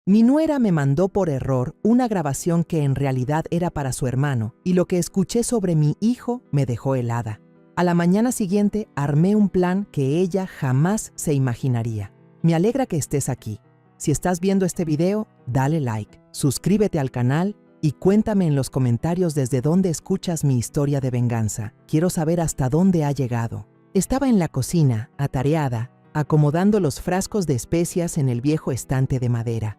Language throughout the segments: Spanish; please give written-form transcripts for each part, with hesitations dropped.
Mi nuera me mandó por error una grabación que en realidad era para su hermano, y lo que escuché sobre mi hijo me dejó helada. A la mañana siguiente armé un plan que ella jamás se imaginaría. Me alegra que estés aquí. Si estás viendo este video, dale like, suscríbete al canal y cuéntame en los comentarios desde dónde escuchas mi historia de venganza. Quiero saber hasta dónde ha llegado. Estaba en la cocina, atareada, acomodando los frascos de especias en el viejo estante de madera.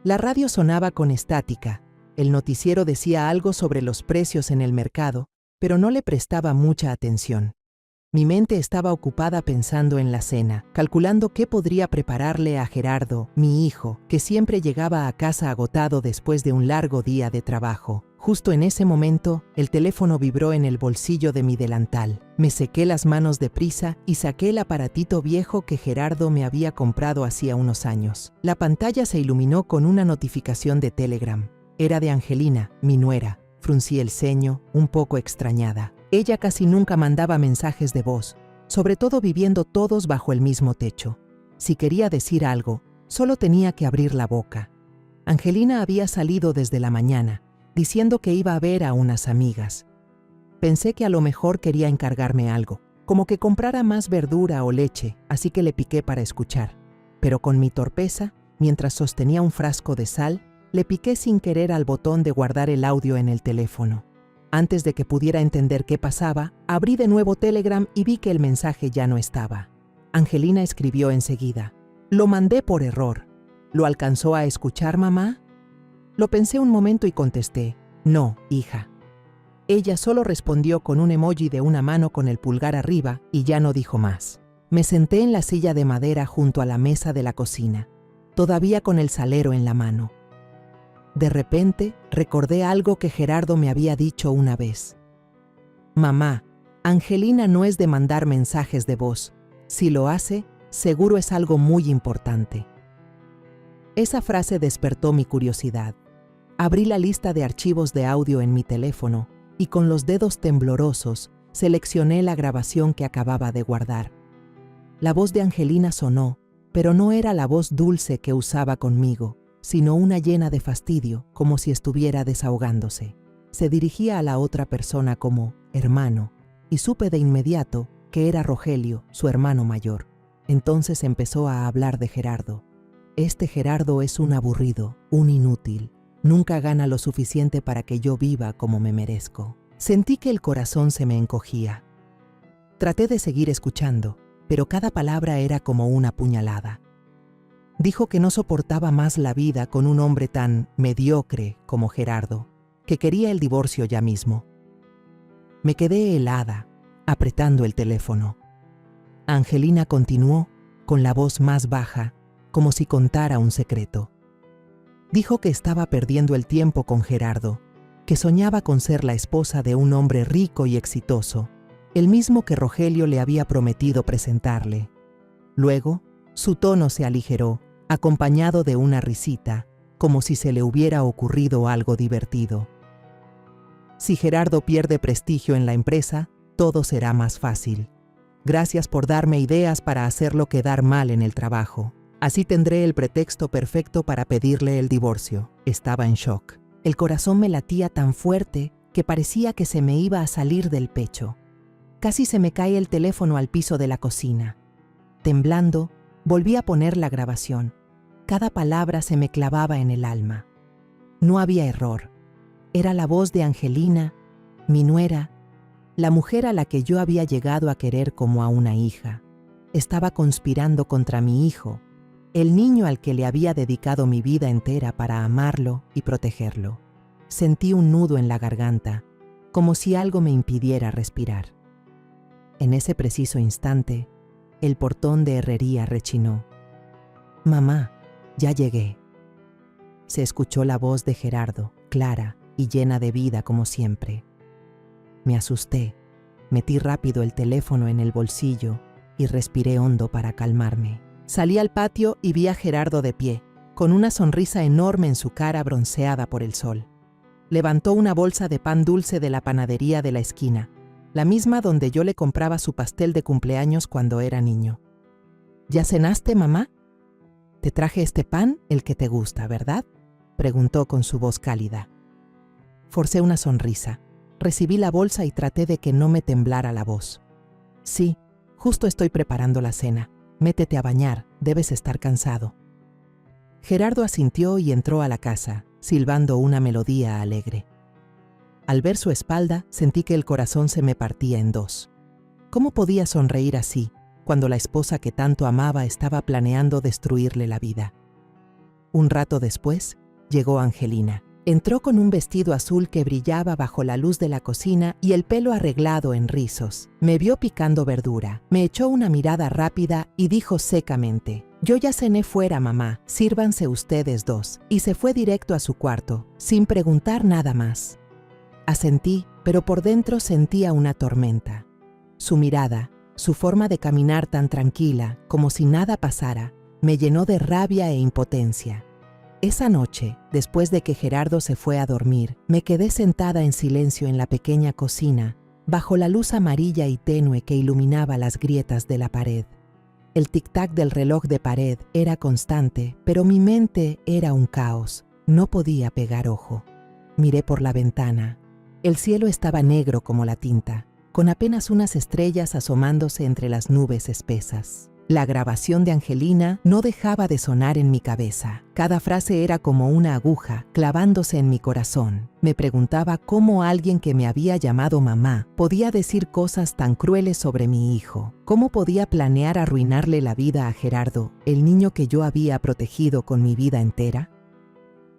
La radio sonaba con estática. El noticiero decía algo sobre los precios en el mercado, pero no le prestaba mucha atención. Mi mente estaba ocupada pensando en la cena, calculando qué podría prepararle a Gerardo, mi hijo, que siempre llegaba a casa agotado después de un largo día de trabajo. Justo en ese momento, el teléfono vibró en el bolsillo de mi delantal. Me sequé las manos deprisa y saqué el aparatito viejo que Gerardo me había comprado hacía unos años. La pantalla se iluminó con una notificación de Telegram. Era de Angelina, mi nuera. Fruncí el ceño, un poco extrañada. Ella casi nunca mandaba mensajes de voz, sobre todo viviendo todos bajo el mismo techo. Si quería decir algo, solo tenía que abrir la boca. Angelina había salido desde la mañana, diciendo que iba a ver a unas amigas. Pensé que a lo mejor quería encargarme algo, como que comprara más verdura o leche, así que le piqué para escuchar. Pero con mi torpeza, mientras sostenía un frasco de sal, le piqué sin querer al botón de guardar el audio en el teléfono. Antes de que pudiera entender qué pasaba, abrí de nuevo Telegram y vi que el mensaje ya no estaba. Angelina escribió enseguida: «Lo mandé por error. ¿Lo alcanzó a escuchar, mamá?» Lo pensé un momento y contesté: «No, hija». Ella solo respondió con un emoji de una mano con el pulgar arriba y ya no dijo más. Me senté en la silla de madera junto a la mesa de la cocina, todavía con el salero en la mano. De repente, recordé algo que Gerardo me había dicho una vez. «Mamá, Angelina no es de mandar mensajes de voz. Si lo hace, seguro es algo muy importante». Esa frase despertó mi curiosidad. Abrí la lista de archivos de audio en mi teléfono y con los dedos temblorosos seleccioné la grabación que acababa de guardar. La voz de Angelina sonó, pero no era la voz dulce que usaba conmigo, sino una llena de fastidio, como si estuviera desahogándose. Se dirigía a la otra persona como hermano, y supe de inmediato que era Rogelio, su hermano mayor. Entonces empezó a hablar de Gerardo. «Este Gerardo es un aburrido, un inútil. Nunca gana lo suficiente para que yo viva como me merezco». Sentí que el corazón se me encogía. Traté de seguir escuchando, pero cada palabra era como una puñalada. Dijo que no soportaba más la vida con un hombre tan mediocre como Gerardo, que quería el divorcio ya mismo. Me quedé helada, apretando el teléfono. Angelina continuó, con la voz más baja, como si contara un secreto. Dijo que estaba perdiendo el tiempo con Gerardo, que soñaba con ser la esposa de un hombre rico y exitoso, el mismo que Rogelio le había prometido presentarle. Luego, su tono se aligeró, acompañado de una risita, como si se le hubiera ocurrido algo divertido. «Si Gerardo pierde prestigio en la empresa, todo será más fácil. Gracias por darme ideas para hacerlo quedar mal en el trabajo. Así tendré el pretexto perfecto para pedirle el divorcio». Estaba en shock. El corazón me latía tan fuerte que parecía que se me iba a salir del pecho. Casi se me cae el teléfono al piso de la cocina. Temblando, volví a poner la grabación. Cada palabra se me clavaba en el alma. No había error. Era la voz de Angelina, mi nuera, la mujer a la que yo había llegado a querer como a una hija. Estaba conspirando contra mi hijo, el niño al que le había dedicado mi vida entera para amarlo y protegerlo. Sentí un nudo en la garganta, como si algo me impidiera respirar. En ese preciso instante, el portón de herrería rechinó. «Mamá, ya llegué». Se escuchó la voz de Gerardo, clara y llena de vida como siempre. Me asusté, metí rápido el teléfono en el bolsillo y respiré hondo para calmarme. Salí al patio y vi a Gerardo de pie, con una sonrisa enorme en su cara bronceada por el sol. Levantó una bolsa de pan dulce de la panadería de la esquina, la misma donde yo le compraba su pastel de cumpleaños cuando era niño. «¿Ya cenaste, mamá?». «Te traje este pan, el que te gusta, ¿verdad?», preguntó con su voz cálida. Forcé una sonrisa. Recibí la bolsa y traté de que no me temblara la voz. «Sí, justo estoy preparando la cena. Métete a bañar, debes estar cansado». Gerardo asintió y entró a la casa, silbando una melodía alegre. Al ver su espalda, sentí que el corazón se me partía en dos. ¿Cómo podía sonreír así, cuando la esposa que tanto amaba estaba planeando destruirle la vida? Un rato después, llegó Angelina. Entró con un vestido azul que brillaba bajo la luz de la cocina y el pelo arreglado en rizos. Me vio picando verdura, me echó una mirada rápida y dijo secamente: «Yo ya cené fuera, mamá, sírvanse ustedes dos», y se fue directo a su cuarto, sin preguntar nada más. Asentí, pero por dentro sentía una tormenta. Su mirada, su forma de caminar tan tranquila, como si nada pasara, me llenó de rabia e impotencia. Esa noche, después de que Gerardo se fue a dormir, me quedé sentada en silencio en la pequeña cocina, bajo la luz amarilla y tenue que iluminaba las grietas de la pared. El tic-tac del reloj de pared era constante, pero mi mente era un caos. No podía pegar ojo. Miré por la ventana. El cielo estaba negro como la tinta, con apenas unas estrellas asomándose entre las nubes espesas. La grabación de Angelina no dejaba de sonar en mi cabeza. Cada frase era como una aguja clavándose en mi corazón. Me preguntaba cómo alguien que me había llamado mamá podía decir cosas tan crueles sobre mi hijo. ¿Cómo podía planear arruinarle la vida a Gerardo, el niño que yo había protegido con mi vida entera?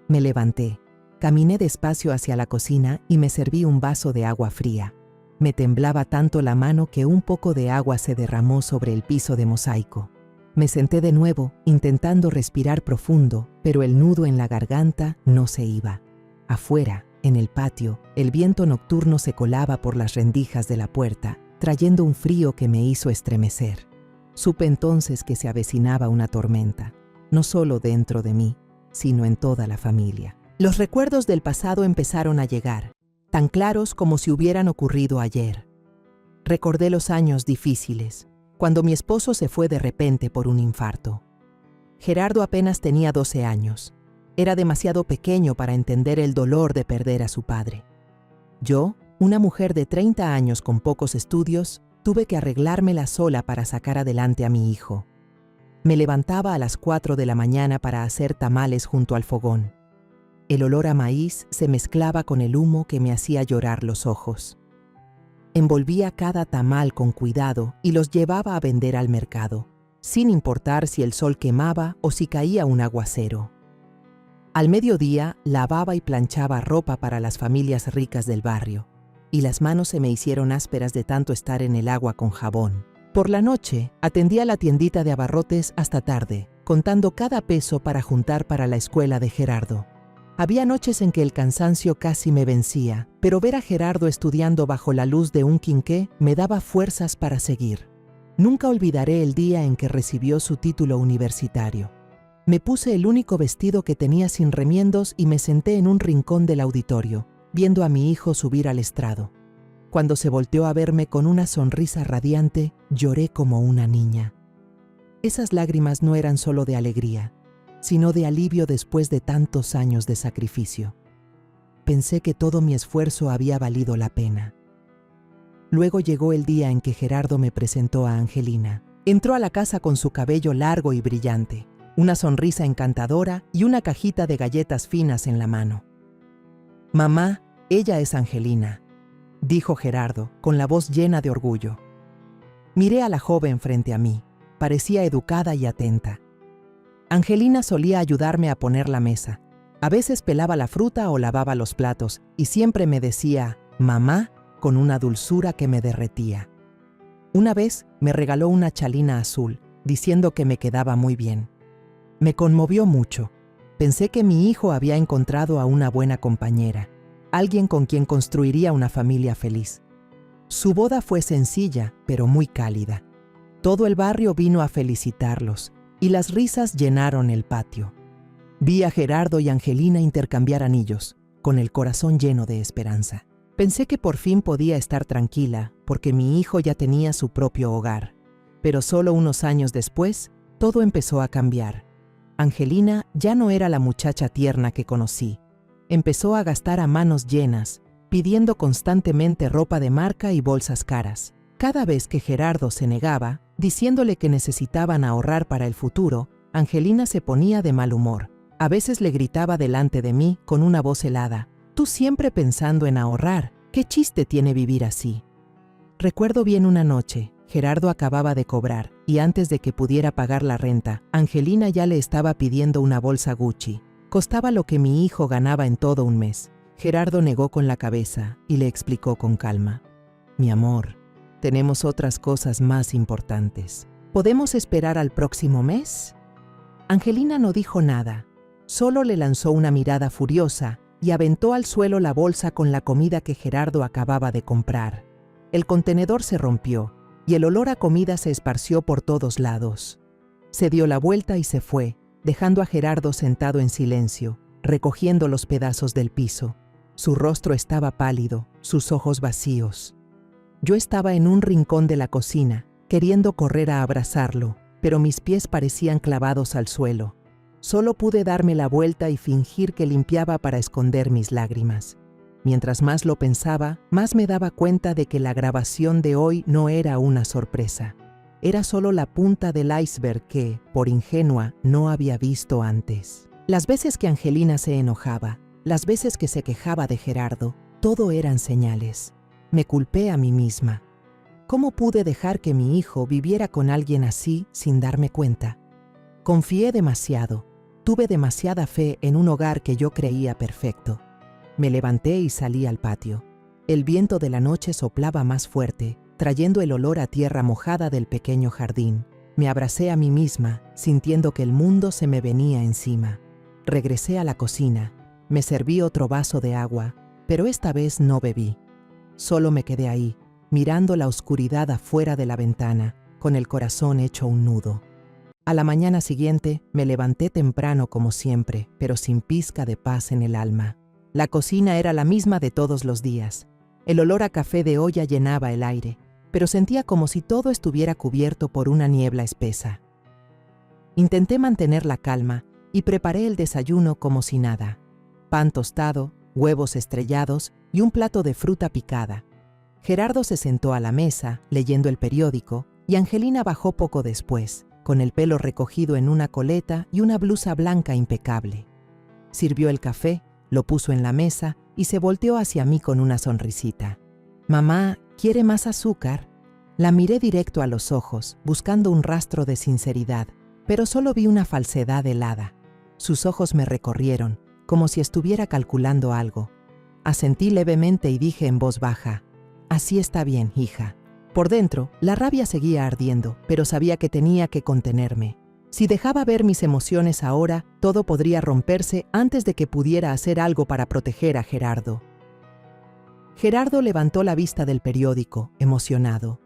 Me levanté, caminé despacio hacia la cocina y me serví un vaso de agua fría. Me temblaba tanto la mano que un poco de agua se derramó sobre el piso de mosaico. Me senté de nuevo, intentando respirar profundo, pero el nudo en la garganta no se iba. Afuera, en el patio, el viento nocturno se colaba por las rendijas de la puerta, trayendo un frío que me hizo estremecer. Supe entonces que se avecinaba una tormenta, no solo dentro de mí, sino en toda la familia. Los recuerdos del pasado empezaron a llegar, tan claros como si hubieran ocurrido ayer. Recordé los años difíciles, cuando mi esposo se fue de repente por un infarto. Gerardo apenas tenía 12 años. Era demasiado pequeño para entender el dolor de perder a su padre. Yo, una mujer de 30 años con pocos estudios, tuve que arreglármela sola para sacar adelante a mi hijo. Me levantaba a las 4 de la mañana para hacer tamales junto al fogón. El olor a maíz se mezclaba con el humo que me hacía llorar los ojos. Envolvía cada tamal con cuidado y los llevaba a vender al mercado, sin importar si el sol quemaba o si caía un aguacero. Al mediodía lavaba y planchaba ropa para las familias ricas del barrio, y las manos se me hicieron ásperas de tanto estar en el agua con jabón. Por la noche atendía la tiendita de abarrotes hasta tarde, contando cada peso para juntar para la escuela de Gerardo. Había noches en que el cansancio casi me vencía, pero ver a Gerardo estudiando bajo la luz de un quinqué me daba fuerzas para seguir. Nunca olvidaré el día en que recibió su título universitario. Me puse el único vestido que tenía sin remiendos y me senté en un rincón del auditorio, viendo a mi hijo subir al estrado. Cuando se volteó a verme con una sonrisa radiante, lloré como una niña. Esas lágrimas no eran solo de alegría, sino de alivio después de tantos años de sacrificio. Pensé que todo mi esfuerzo había valido la pena. Luego llegó el día en que Gerardo me presentó a Angelina. Entró a la casa con su cabello largo y brillante, una sonrisa encantadora y una cajita de galletas finas en la mano. «Mamá, ella es Angelina», dijo Gerardo, con la voz llena de orgullo. Miré a la joven frente a mí. Parecía educada y atenta. Angelina solía ayudarme a poner la mesa. A veces pelaba la fruta o lavaba los platos, y siempre me decía «mamá» con una dulzura que me derretía. Una vez me regaló una chalina azul, diciendo que me quedaba muy bien. Me conmovió mucho. Pensé que mi hijo había encontrado a una buena compañera, alguien con quien construiría una familia feliz. Su boda fue sencilla, pero muy cálida. Todo el barrio vino a felicitarlos, y las risas llenaron el patio. Vi a Gerardo y Angelina intercambiar anillos, con el corazón lleno de esperanza. Pensé que por fin podía estar tranquila, porque mi hijo ya tenía su propio hogar. Pero solo unos años después, todo empezó a cambiar. Angelina ya no era la muchacha tierna que conocí. Empezó a gastar a manos llenas, pidiendo constantemente ropa de marca y bolsas caras. Cada vez que Gerardo se negaba, diciéndole que necesitaban ahorrar para el futuro, Angelina se ponía de mal humor. A veces le gritaba delante de mí con una voz helada: «Tú siempre pensando en ahorrar, ¿qué chiste tiene vivir así?». Recuerdo bien una noche, Gerardo acababa de cobrar, y antes de que pudiera pagar la renta, Angelina ya le estaba pidiendo una bolsa Gucci. Costaba lo que mi hijo ganaba en todo un mes. Gerardo negó con la cabeza y le explicó con calma: «Mi amor, tenemos otras cosas más importantes. ¿Podemos esperar al próximo mes?». Angelina no dijo nada, solo le lanzó una mirada furiosa y aventó al suelo la bolsa con la comida que Gerardo acababa de comprar. El contenedor se rompió y el olor a comida se esparció por todos lados. Se dio la vuelta y se fue, dejando a Gerardo sentado en silencio, recogiendo los pedazos del piso. Su rostro estaba pálido, sus ojos vacíos. Yo estaba en un rincón de la cocina, queriendo correr a abrazarlo, pero mis pies parecían clavados al suelo. Solo pude darme la vuelta y fingir que limpiaba para esconder mis lágrimas. Mientras más lo pensaba, más me daba cuenta de que la grabación de hoy no era una sorpresa. Era solo la punta del iceberg que, por ingenua, no había visto antes. Las veces que Angelina se enojaba, las veces que se quejaba de Gerardo, todo eran señales. Me culpé a mí misma. ¿Cómo pude dejar que mi hijo viviera con alguien así sin darme cuenta? Confié demasiado. Tuve demasiada fe en un hogar que yo creía perfecto. Me levanté y salí al patio. El viento de la noche soplaba más fuerte, trayendo el olor a tierra mojada del pequeño jardín. Me abracé a mí misma, sintiendo que el mundo se me venía encima. Regresé a la cocina. Me serví otro vaso de agua, pero esta vez no bebí. Solo me quedé ahí, mirando la oscuridad afuera de la ventana, con el corazón hecho un nudo. A la mañana siguiente me levanté temprano como siempre, pero sin pizca de paz en el alma. La cocina era la misma de todos los días. El olor a café de olla llenaba el aire, pero sentía como si todo estuviera cubierto por una niebla espesa. Intenté mantener la calma y preparé el desayuno como si nada: pan tostado, huevos estrellados y un plato de fruta picada. Gerardo se sentó a la mesa, leyendo el periódico, y Angelina bajó poco después, con el pelo recogido en una coleta y una blusa blanca impecable. Sirvió el café, lo puso en la mesa y se volteó hacia mí con una sonrisita. «Mamá, ¿quiere más azúcar?». La miré directo a los ojos, buscando un rastro de sinceridad, pero solo vi una falsedad helada. Sus ojos me recorrieron, como si estuviera calculando algo. Asentí levemente y dije en voz baja: «Así está bien, hija». Por dentro, la rabia seguía ardiendo, pero sabía que tenía que contenerme. Si dejaba ver mis emociones ahora, todo podría romperse antes de que pudiera hacer algo para proteger a Gerardo. Gerardo levantó la vista del periódico, emocionado.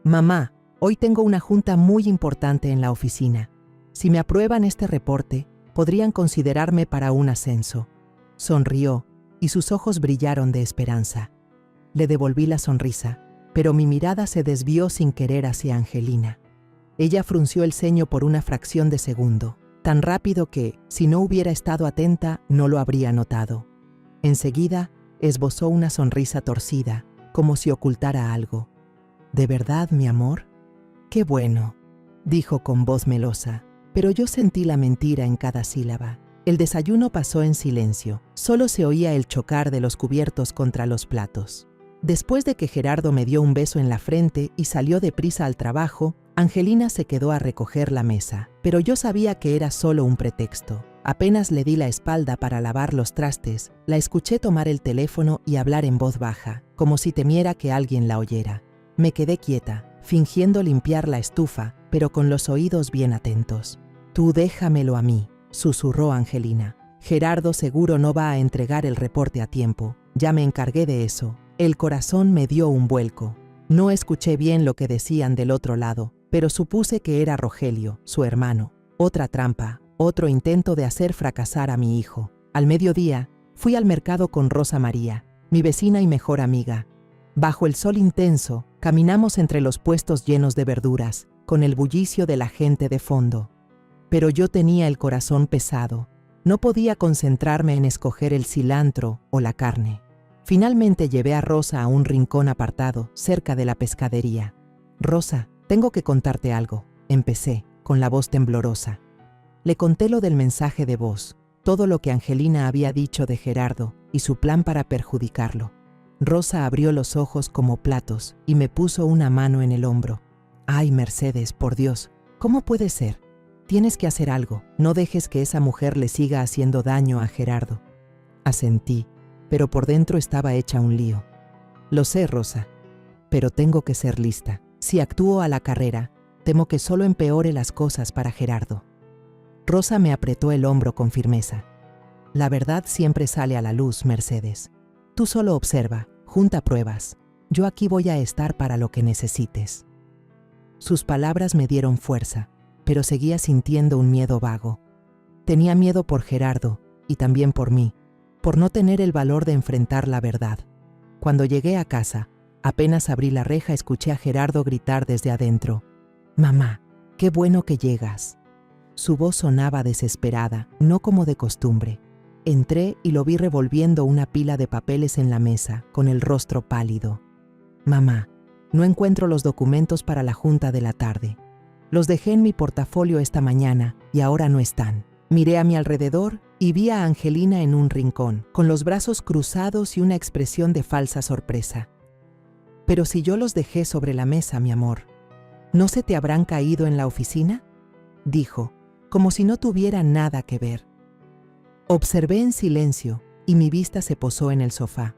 «Mamá, hoy tengo una junta muy importante en la oficina. Si me aprueban este reporte, podrían considerarme para un ascenso». Sonrió, y sus ojos brillaron de esperanza. Le devolví la sonrisa, pero mi mirada se desvió sin querer hacia Angelina. Ella frunció el ceño por una fracción de segundo, tan rápido que, si no hubiera estado atenta, no lo habría notado. Enseguida, esbozó una sonrisa torcida, como si ocultara algo. «¿De verdad, mi amor?». «Qué bueno», dijo con voz melosa, pero yo sentí la mentira en cada sílaba. El desayuno pasó en silencio, solo se oía el chocar de los cubiertos contra los platos. Después de que Gerardo me dio un beso en la frente y salió deprisa al trabajo, Angelina se quedó a recoger la mesa, pero yo sabía que era solo un pretexto. Apenas le di la espalda para lavar los trastes, la escuché tomar el teléfono y hablar en voz baja, como si temiera que alguien la oyera. Me quedé quieta, fingiendo limpiar la estufa, pero con los oídos bien atentos. «Tú déjamelo a mí», susurró Angelina. «Gerardo seguro no va a entregar el reporte a tiempo. Ya me encargué de eso». El corazón me dio un vuelco. No escuché bien lo que decían del otro lado, pero supuse que era Rogelio, su hermano. Otra trampa, otro intento de hacer fracasar a mi hijo. Al mediodía, fui al mercado con Rosa María, mi vecina y mejor amiga. Bajo el sol intenso, caminamos entre los puestos llenos de verduras, con el bullicio de la gente de fondo. Pero yo tenía el corazón pesado. No podía concentrarme en escoger el cilantro o la carne. Finalmente llevé a Rosa a un rincón apartado, cerca de la pescadería. «Rosa, tengo que contarte algo», empecé, con la voz temblorosa. Le conté lo del mensaje de voz, todo lo que Angelina había dicho de Gerardo y su plan para perjudicarlo. Rosa abrió los ojos como platos y me puso una mano en el hombro. «Ay, Mercedes, por Dios, ¿cómo puede ser? Tienes que hacer algo, no dejes que esa mujer le siga haciendo daño a Gerardo». Asentí, pero por dentro estaba hecha un lío. «Lo sé, Rosa, pero tengo que ser lista. Si actúo a la carrera, temo que solo empeore las cosas para Gerardo». Rosa me apretó el hombro con firmeza. «La verdad siempre sale a la luz, Mercedes. Tú solo observa, junta pruebas. Yo aquí voy a estar para lo que necesites». Sus palabras me dieron fuerza, pero seguía sintiendo un miedo vago. Tenía miedo por Gerardo y también por mí, por no tener el valor de enfrentar la verdad. Cuando llegué a casa, apenas abrí la reja, escuché a Gerardo gritar desde adentro: «Mamá, qué bueno que llegas». Su voz sonaba desesperada, no como de costumbre. Entré y lo vi revolviendo una pila de papeles en la mesa, con el rostro pálido. «Mamá, no encuentro los documentos para la junta de la tarde. Los dejé en mi portafolio esta mañana y ahora no están». Miré a mi alrededor y vi a Angelina en un rincón, con los brazos cruzados y una expresión de falsa sorpresa. «Pero si yo los dejé sobre la mesa, mi amor, ¿no se te habrán caído en la oficina?», dijo, como si no tuviera nada que ver. Observé en silencio y mi vista se posó en el sofá.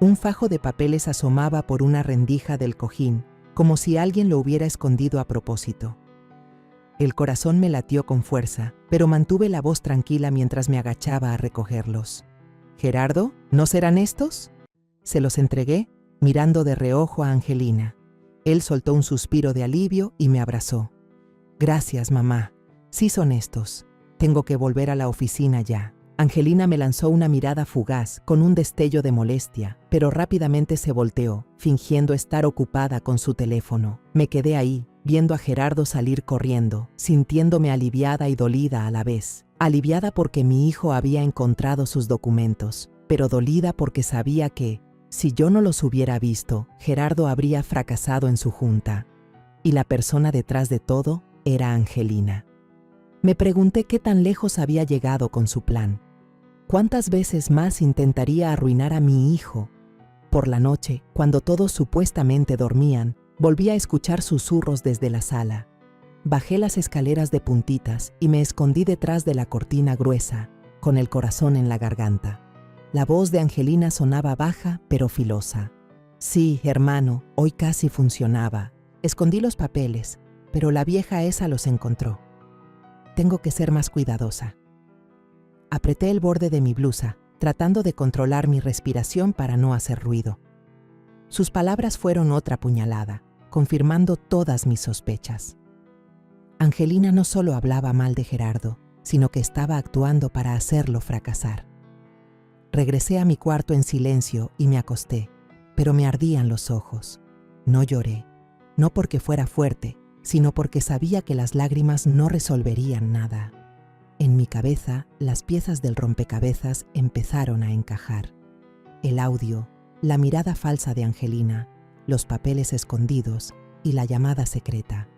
Un fajo de papeles asomaba por una rendija del cojín, como si alguien lo hubiera escondido a propósito. El corazón me latió con fuerza, pero mantuve la voz tranquila mientras me agachaba a recogerlos. «Gerardo, ¿no serán estos?». Se los entregué, mirando de reojo a Angelina. Él soltó un suspiro de alivio y me abrazó. «Gracias, mamá. Sí son estos. Tengo que volver a la oficina ya». Angelina me lanzó una mirada fugaz, con un destello de molestia, pero rápidamente se volteó, fingiendo estar ocupada con su teléfono. Me quedé ahí, viendo a Gerardo salir corriendo, sintiéndome aliviada y dolida a la vez. Aliviada porque mi hijo había encontrado sus documentos, pero dolida porque sabía que, si yo no los hubiera visto, Gerardo habría fracasado en su junta. Y la persona detrás de todo era Angelina. Me pregunté qué tan lejos había llegado con su plan. ¿Cuántas veces más intentaría arruinar a mi hijo? Por la noche, cuando todos supuestamente dormían, volví a escuchar susurros desde la sala. Bajé las escaleras de puntitas y me escondí detrás de la cortina gruesa, con el corazón en la garganta. La voz de Angelina sonaba baja pero filosa. «Sí, hermano, hoy casi funcionaba. Escondí los papeles, pero la vieja esa los encontró. Tengo que ser más cuidadosa». Apreté el borde de mi blusa, tratando de controlar mi respiración para no hacer ruido. Sus palabras fueron otra puñalada, confirmando todas mis sospechas. Angelina no solo hablaba mal de Gerardo, sino que estaba actuando para hacerlo fracasar. Regresé a mi cuarto en silencio y me acosté, pero me ardían los ojos. No lloré, no porque fuera fuerte, sino porque sabía que las lágrimas no resolverían nada. En mi cabeza, las piezas del rompecabezas empezaron a encajar. El audio, la mirada falsa de Angelina, los papeles escondidos y la llamada secreta.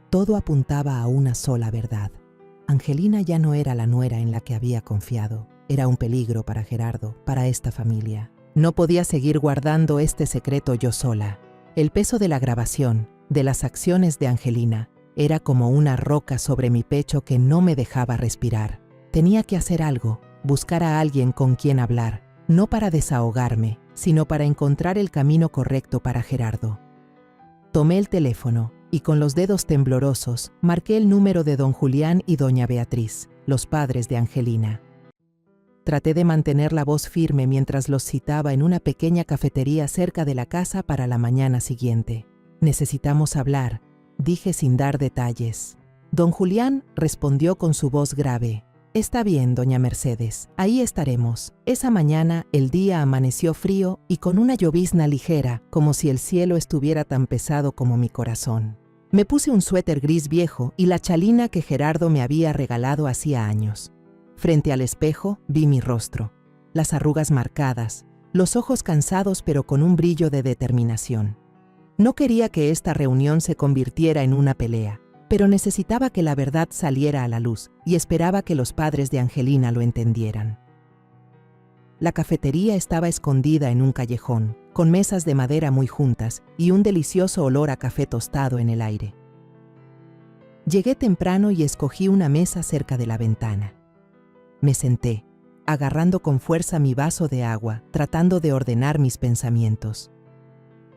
Todo apuntaba a una sola verdad. Angelina ya no era la nuera en la que había confiado. Era un peligro para Gerardo, para esta familia. No podía seguir guardando este secreto yo sola. El peso de la grabación, de las acciones de Angelina, era como una roca sobre mi pecho que no me dejaba respirar. Tenía que hacer algo, buscar a alguien con quien hablar, no para desahogarme, sino para encontrar el camino correcto para Gerardo. Tomé el teléfono y con los dedos temblorosos marqué el número de don Julián y doña Beatriz, los padres de Angelina. Traté de mantener la voz firme mientras los citaba en una pequeña cafetería cerca de la casa para la mañana siguiente. «Necesitamos hablar», dije sin dar detalles. Don Julián respondió con su voz grave. «Está bien, doña Mercedes, ahí estaremos». Esa mañana el día amaneció frío y con una llovizna ligera, como si el cielo estuviera tan pesado como mi corazón. Me puse un suéter gris viejo y la chalina que Gerardo me había regalado hacía años. Frente al espejo vi mi rostro, las arrugas marcadas, los ojos cansados pero con un brillo de determinación. No quería que esta reunión se convirtiera en una pelea, pero necesitaba que la verdad saliera a la luz y esperaba que los padres de Angelina lo entendieran. La cafetería estaba escondida en un callejón, con mesas de madera muy juntas y un delicioso olor a café tostado en el aire. Llegué temprano y escogí una mesa cerca de la ventana. Me senté, agarrando con fuerza mi vaso de agua, tratando de ordenar mis pensamientos.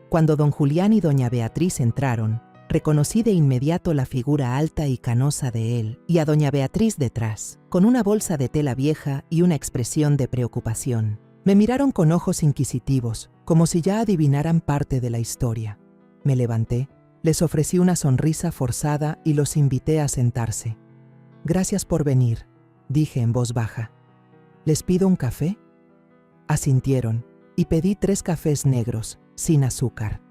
Cuando don Julián y doña Beatriz entraron, reconocí de inmediato la figura alta y canosa de él y a doña Beatriz detrás, con una bolsa de tela vieja y una expresión de preocupación. Me miraron con ojos inquisitivos, como si ya adivinaran parte de la historia. Me levanté, les ofrecí una sonrisa forzada y los invité a sentarse. «Gracias por venir», dije en voz baja. «¿Les pido un café?» Asintieron, y pedí 3 cafés negros, sin azúcar.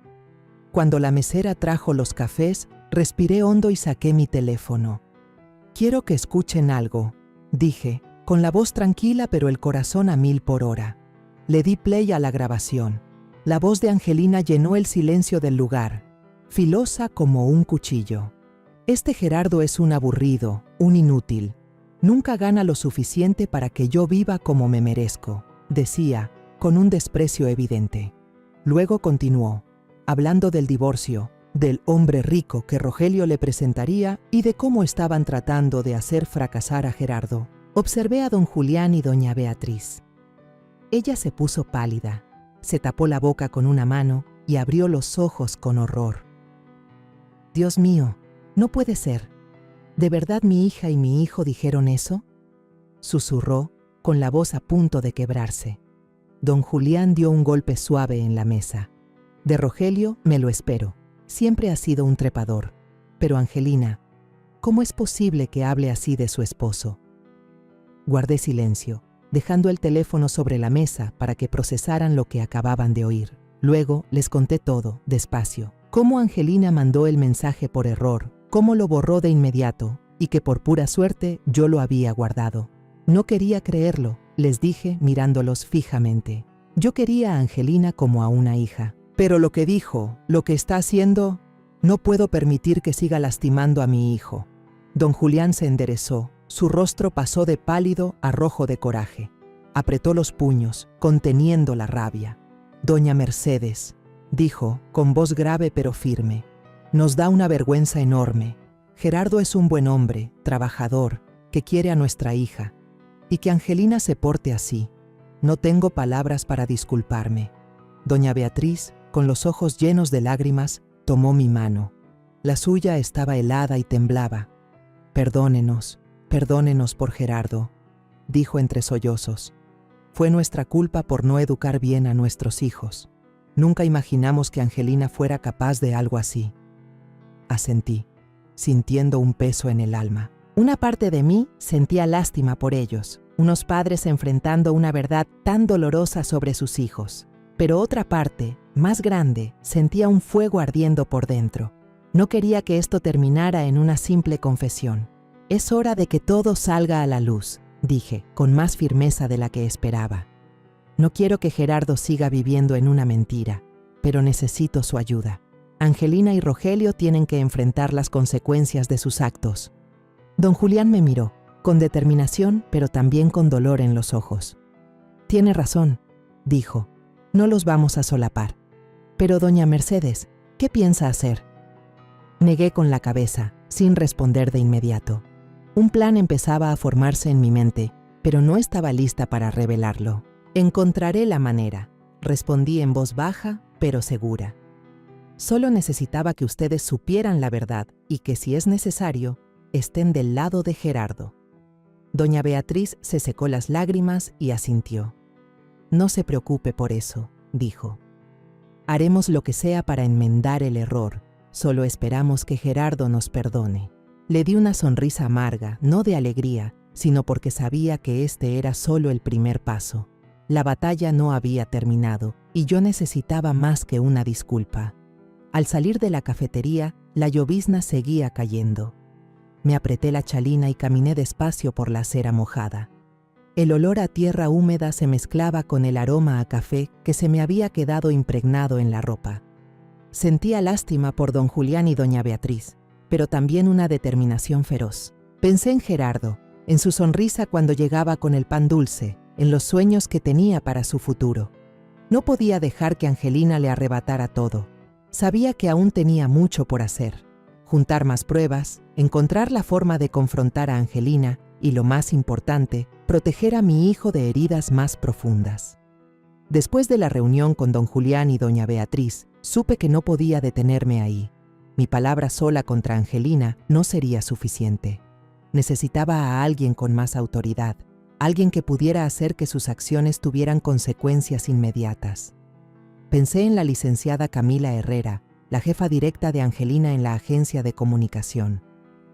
Cuando la mesera trajo los cafés, respiré hondo y saqué mi teléfono. «Quiero que escuchen algo», dije, con la voz tranquila pero el corazón a 1000 por hora. Le di play a la grabación. La voz de Angelina llenó el silencio del lugar, filosa como un cuchillo. «Este Gerardo es un aburrido, un inútil. Nunca gana lo suficiente para que yo viva como me merezco», decía, con un desprecio evidente. Luego continuó, hablando del divorcio, del hombre rico que Rogelio le presentaría y de cómo estaban tratando de hacer fracasar a Gerardo. Observé a don Julián y doña Beatriz. Ella se puso pálida, se tapó la boca con una mano y abrió los ojos con horror. «Dios mío, no puede ser. ¿De verdad mi hija y mi hijo dijeron eso?», susurró, con la voz a punto de quebrarse. Don Julián dio un golpe suave en la mesa. «De Rogelio me lo espero. Siempre ha sido un trepador. Pero Angelina, ¿cómo es posible que hable así de su esposo?». Guardé silencio, dejando el teléfono sobre la mesa para que procesaran lo que acababan de oír. Luego les conté todo, despacio. Cómo Angelina mandó el mensaje por error, cómo lo borró de inmediato y que por pura suerte yo lo había guardado. No quería creerlo, les dije mirándolos fijamente. Yo quería a Angelina como a una hija. Pero lo que dijo, lo que está haciendo, no puedo permitir que siga lastimando a mi hijo. Don Julián se enderezó, su rostro pasó de pálido a rojo de coraje. Apretó los puños, conteniendo la rabia. «Doña Mercedes», dijo, con voz grave pero firme, «nos da una vergüenza enorme. Gerardo es un buen hombre, trabajador, que quiere a nuestra hija. Y que Angelina se porte así. No tengo palabras para disculparme». Doña Beatriz, con los ojos llenos de lágrimas, tomó mi mano. La suya estaba helada y temblaba. «Perdónenos, perdónenos por Gerardo», dijo entre sollozos. «Fue nuestra culpa por no educar bien a nuestros hijos. Nunca imaginamos que Angelina fuera capaz de algo así». Asentí, sintiendo un peso en el alma. Una parte de mí sentía lástima por ellos, unos padres enfrentando una verdad tan dolorosa sobre sus hijos. Pero otra parte, más grande, sentía un fuego ardiendo por dentro. No quería que esto terminara en una simple confesión. «Es hora de que todo salga a la luz», dije, con más firmeza de la que esperaba. «No quiero que Gerardo siga viviendo en una mentira, pero necesito su ayuda. Angelina y Rogelio tienen que enfrentar las consecuencias de sus actos». Don Julián me miró, con determinación, pero también con dolor en los ojos. «Tiene razón», dijo. «No los vamos a solapar. Pero doña Mercedes, ¿qué piensa hacer?». Negué con la cabeza, sin responder de inmediato. Un plan empezaba a formarse en mi mente, pero no estaba lista para revelarlo. «Encontraré la manera», respondí en voz baja, pero segura. «Solo necesitaba que ustedes supieran la verdad y que, si es necesario, estén del lado de Gerardo». Doña Beatriz se secó las lágrimas y asintió. «No se preocupe por eso», dijo. «Haremos lo que sea para enmendar el error. Solo esperamos que Gerardo nos perdone». Le di una sonrisa amarga, no de alegría, sino porque sabía que este era solo el primer paso. La batalla no había terminado y yo necesitaba más que una disculpa. Al salir de la cafetería, La llovizna seguía cayendo. Me apreté la chalina y caminé despacio por la acera mojada. El olor a tierra húmeda se mezclaba con el aroma a café que se me había quedado impregnado en la ropa. Sentía lástima por don Julián y doña Beatriz, pero también una determinación feroz. Pensé en Gerardo, en su sonrisa cuando llegaba con el pan dulce, en los sueños que tenía para su futuro. No podía dejar que Angelina le arrebatara todo. Sabía que aún tenía mucho por hacer. Juntar más pruebas, encontrar la forma de confrontar a Angelina y, lo más importante, proteger a mi hijo de heridas más profundas. Después de la reunión con don Julián y doña Beatriz, supe que no podía detenerme ahí. Mi palabra sola contra Angelina no sería suficiente. Necesitaba a alguien con más autoridad, alguien que pudiera hacer que sus acciones tuvieran consecuencias inmediatas. Pensé en la licenciada Camila Herrera, la jefa directa de Angelina en la agencia de comunicación.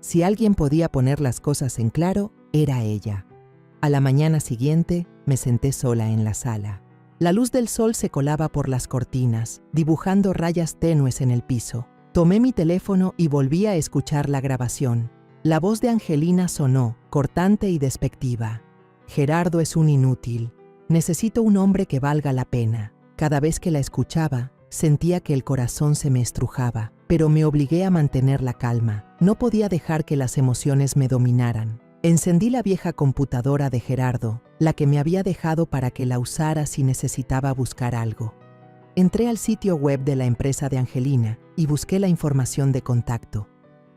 Si alguien podía poner las cosas en claro, era ella. A la mañana siguiente, me senté sola en la sala. La luz del sol se colaba por las cortinas, dibujando rayas tenues en el piso. Tomé mi teléfono y volví a escuchar la grabación. La voz de Angelina sonó, cortante y despectiva. Gerardo es un inútil. Necesito un hombre que valga la pena. Cada vez que la escuchaba, sentía que el corazón se me estrujaba, pero me obligué a mantener la calma. No podía dejar que las emociones me dominaran. Encendí la vieja computadora de Gerardo, la que me había dejado para que la usara si necesitaba buscar algo. Entré al sitio web de la empresa de Angelina y busqué la información de contacto.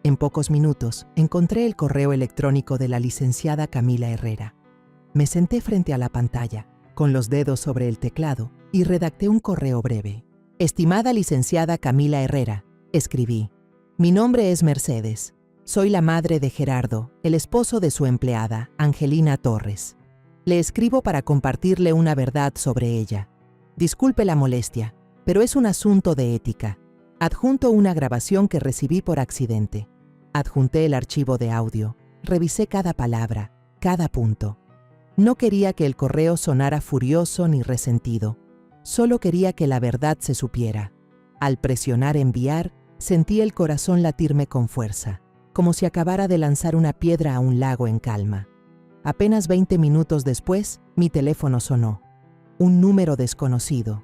En pocos minutos encontré el correo electrónico de la licenciada Camila Herrera. Me senté frente a la pantalla, con los dedos sobre el teclado, y redacté un correo breve. Estimada licenciada Camila Herrera, escribí. Mi nombre es Mercedes. Soy la madre de Gerardo, el esposo de su empleada, Angelina Torres. Le escribo para compartirle una verdad sobre ella. Disculpe la molestia, pero es un asunto de ética. Adjunto una grabación que recibí por accidente. Adjunté el archivo de audio. Revisé cada palabra, cada punto. No quería que el correo sonara furioso ni resentido. Solo quería que la verdad se supiera. Al presionar enviar, sentí el corazón latirme con fuerza, como si acabara de lanzar una piedra a un lago en calma. Apenas 20 minutos después, mi teléfono sonó. Un número desconocido.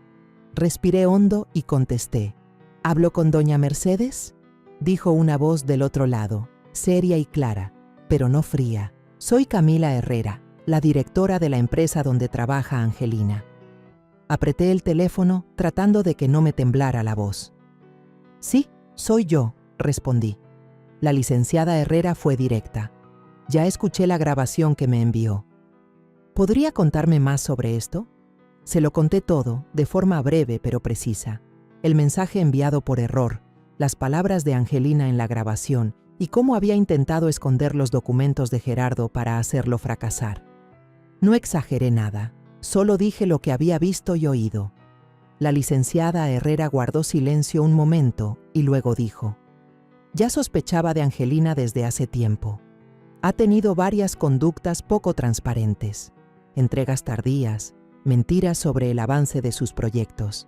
Respiré hondo y contesté. ¿Hablo con doña Mercedes? Dijo una voz del otro lado, seria y clara, pero no fría. Soy Camila Herrera, la directora de la empresa donde trabaja Angelina. Apreté el teléfono tratando de que no me temblara la voz. Sí, soy yo, respondí. La licenciada Herrera fue directa. Ya escuché la grabación que me envió. ¿Podría contarme más sobre esto? Se lo conté todo, de forma breve pero precisa. El mensaje enviado por error, las palabras de Angelina en la grabación y cómo había intentado esconder los documentos de Gerardo para hacerlo fracasar. No exageré nada, solo dije lo que había visto y oído. La licenciada Herrera guardó silencio un momento y luego dijo: ya sospechaba de Angelina desde hace tiempo. Ha tenido varias conductas poco transparentes, entregas tardías, mentiras sobre el avance de sus proyectos.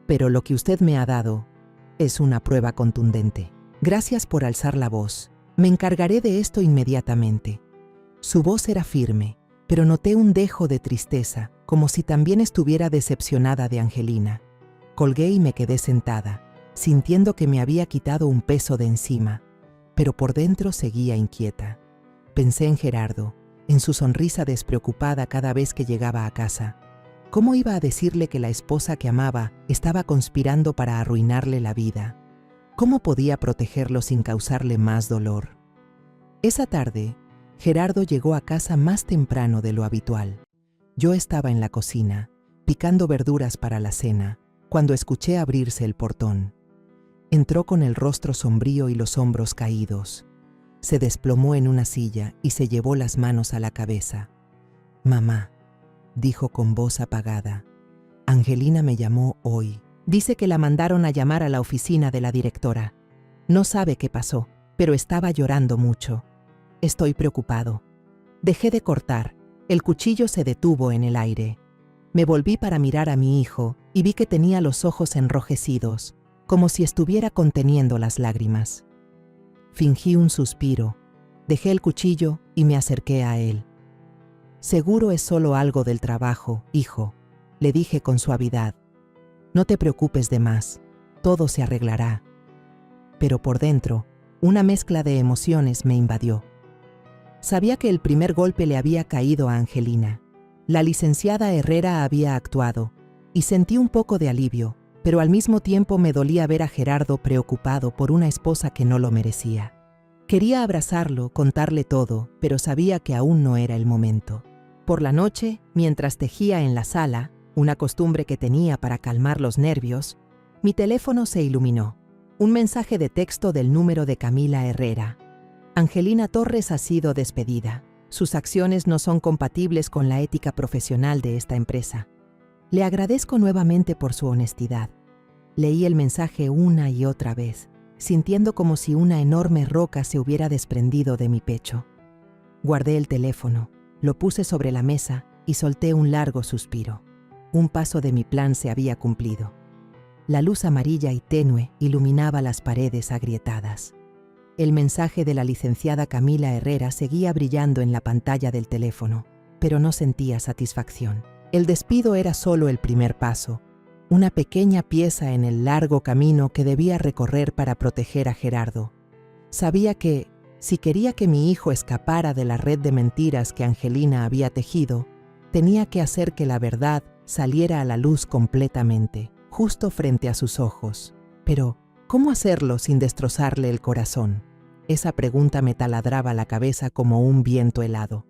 Pero lo que usted me ha dado es una prueba contundente. Gracias por alzar la voz. Me encargaré de esto inmediatamente. Su voz era firme, pero noté un dejo de tristeza, como si también estuviera decepcionada de Angelina. Colgué y me quedé sentada, sintiendo que me había quitado un peso de encima, pero por dentro seguía inquieta. Pensé en Gerardo, en su sonrisa despreocupada cada vez que llegaba a casa. ¿Cómo iba a decirle que la esposa que amaba estaba conspirando para arruinarle la vida? ¿Cómo podía protegerlo sin causarle más dolor? Esa tarde, Gerardo llegó a casa más temprano de lo habitual. Yo estaba en la cocina, picando verduras para la cena, cuando escuché abrirse el portón. Entró con el rostro sombrío y los hombros caídos. Se desplomó en una silla y se llevó las manos a la cabeza. «Mamá», dijo con voz apagada, «Angelina me llamó hoy. Dice que la mandaron a llamar a la oficina de la directora. No sabe qué pasó, pero estaba llorando mucho. Estoy preocupado». Dejé de cortar. El cuchillo se detuvo en el aire. Me volví para mirar a mi hijo y vi que tenía los ojos enrojecidos. como si estuviera conteniendo las lágrimas. Fingí un suspiro, dejé el cuchillo y me acerqué a él. «Seguro es solo algo del trabajo, hijo», le dije con suavidad. «No te preocupes de más, todo se arreglará». Pero por dentro, una mezcla de emociones me invadió. Sabía que el primer golpe le había caído a Angelina. La licenciada Herrera había actuado, y sentí un poco de alivio, pero al mismo tiempo me dolía ver a Gerardo preocupado por una esposa que no lo merecía. Quería abrazarlo, contarle todo, pero sabía que aún no era el momento. Por la noche, mientras tejía en la sala, una costumbre que tenía para calmar los nervios, mi teléfono se iluminó. Un mensaje de texto del número de Camila Herrera. Angelina Torres ha sido despedida. Sus acciones no son compatibles con la ética profesional de esta empresa. Le agradezco nuevamente por su honestidad. Leí el mensaje una y otra vez, sintiendo como si una enorme roca se hubiera desprendido de mi pecho. Guardé el teléfono, lo puse sobre la mesa y solté un largo suspiro. Un paso de mi plan se había cumplido. La luz amarilla y tenue iluminaba las paredes agrietadas. El mensaje de la licenciada Camila Herrera seguía brillando en la pantalla del teléfono, pero no sentía satisfacción. El despido era solo el primer paso, una pequeña pieza en el largo camino que debía recorrer para proteger a Gerardo. Sabía que, si quería que mi hijo escapara de la red de mentiras que Angelina había tejido, tenía que hacer que la verdad saliera a la luz completamente, justo frente a sus ojos. Pero, ¿cómo hacerlo sin destrozarle el corazón? Esa pregunta me taladraba la cabeza como un viento helado.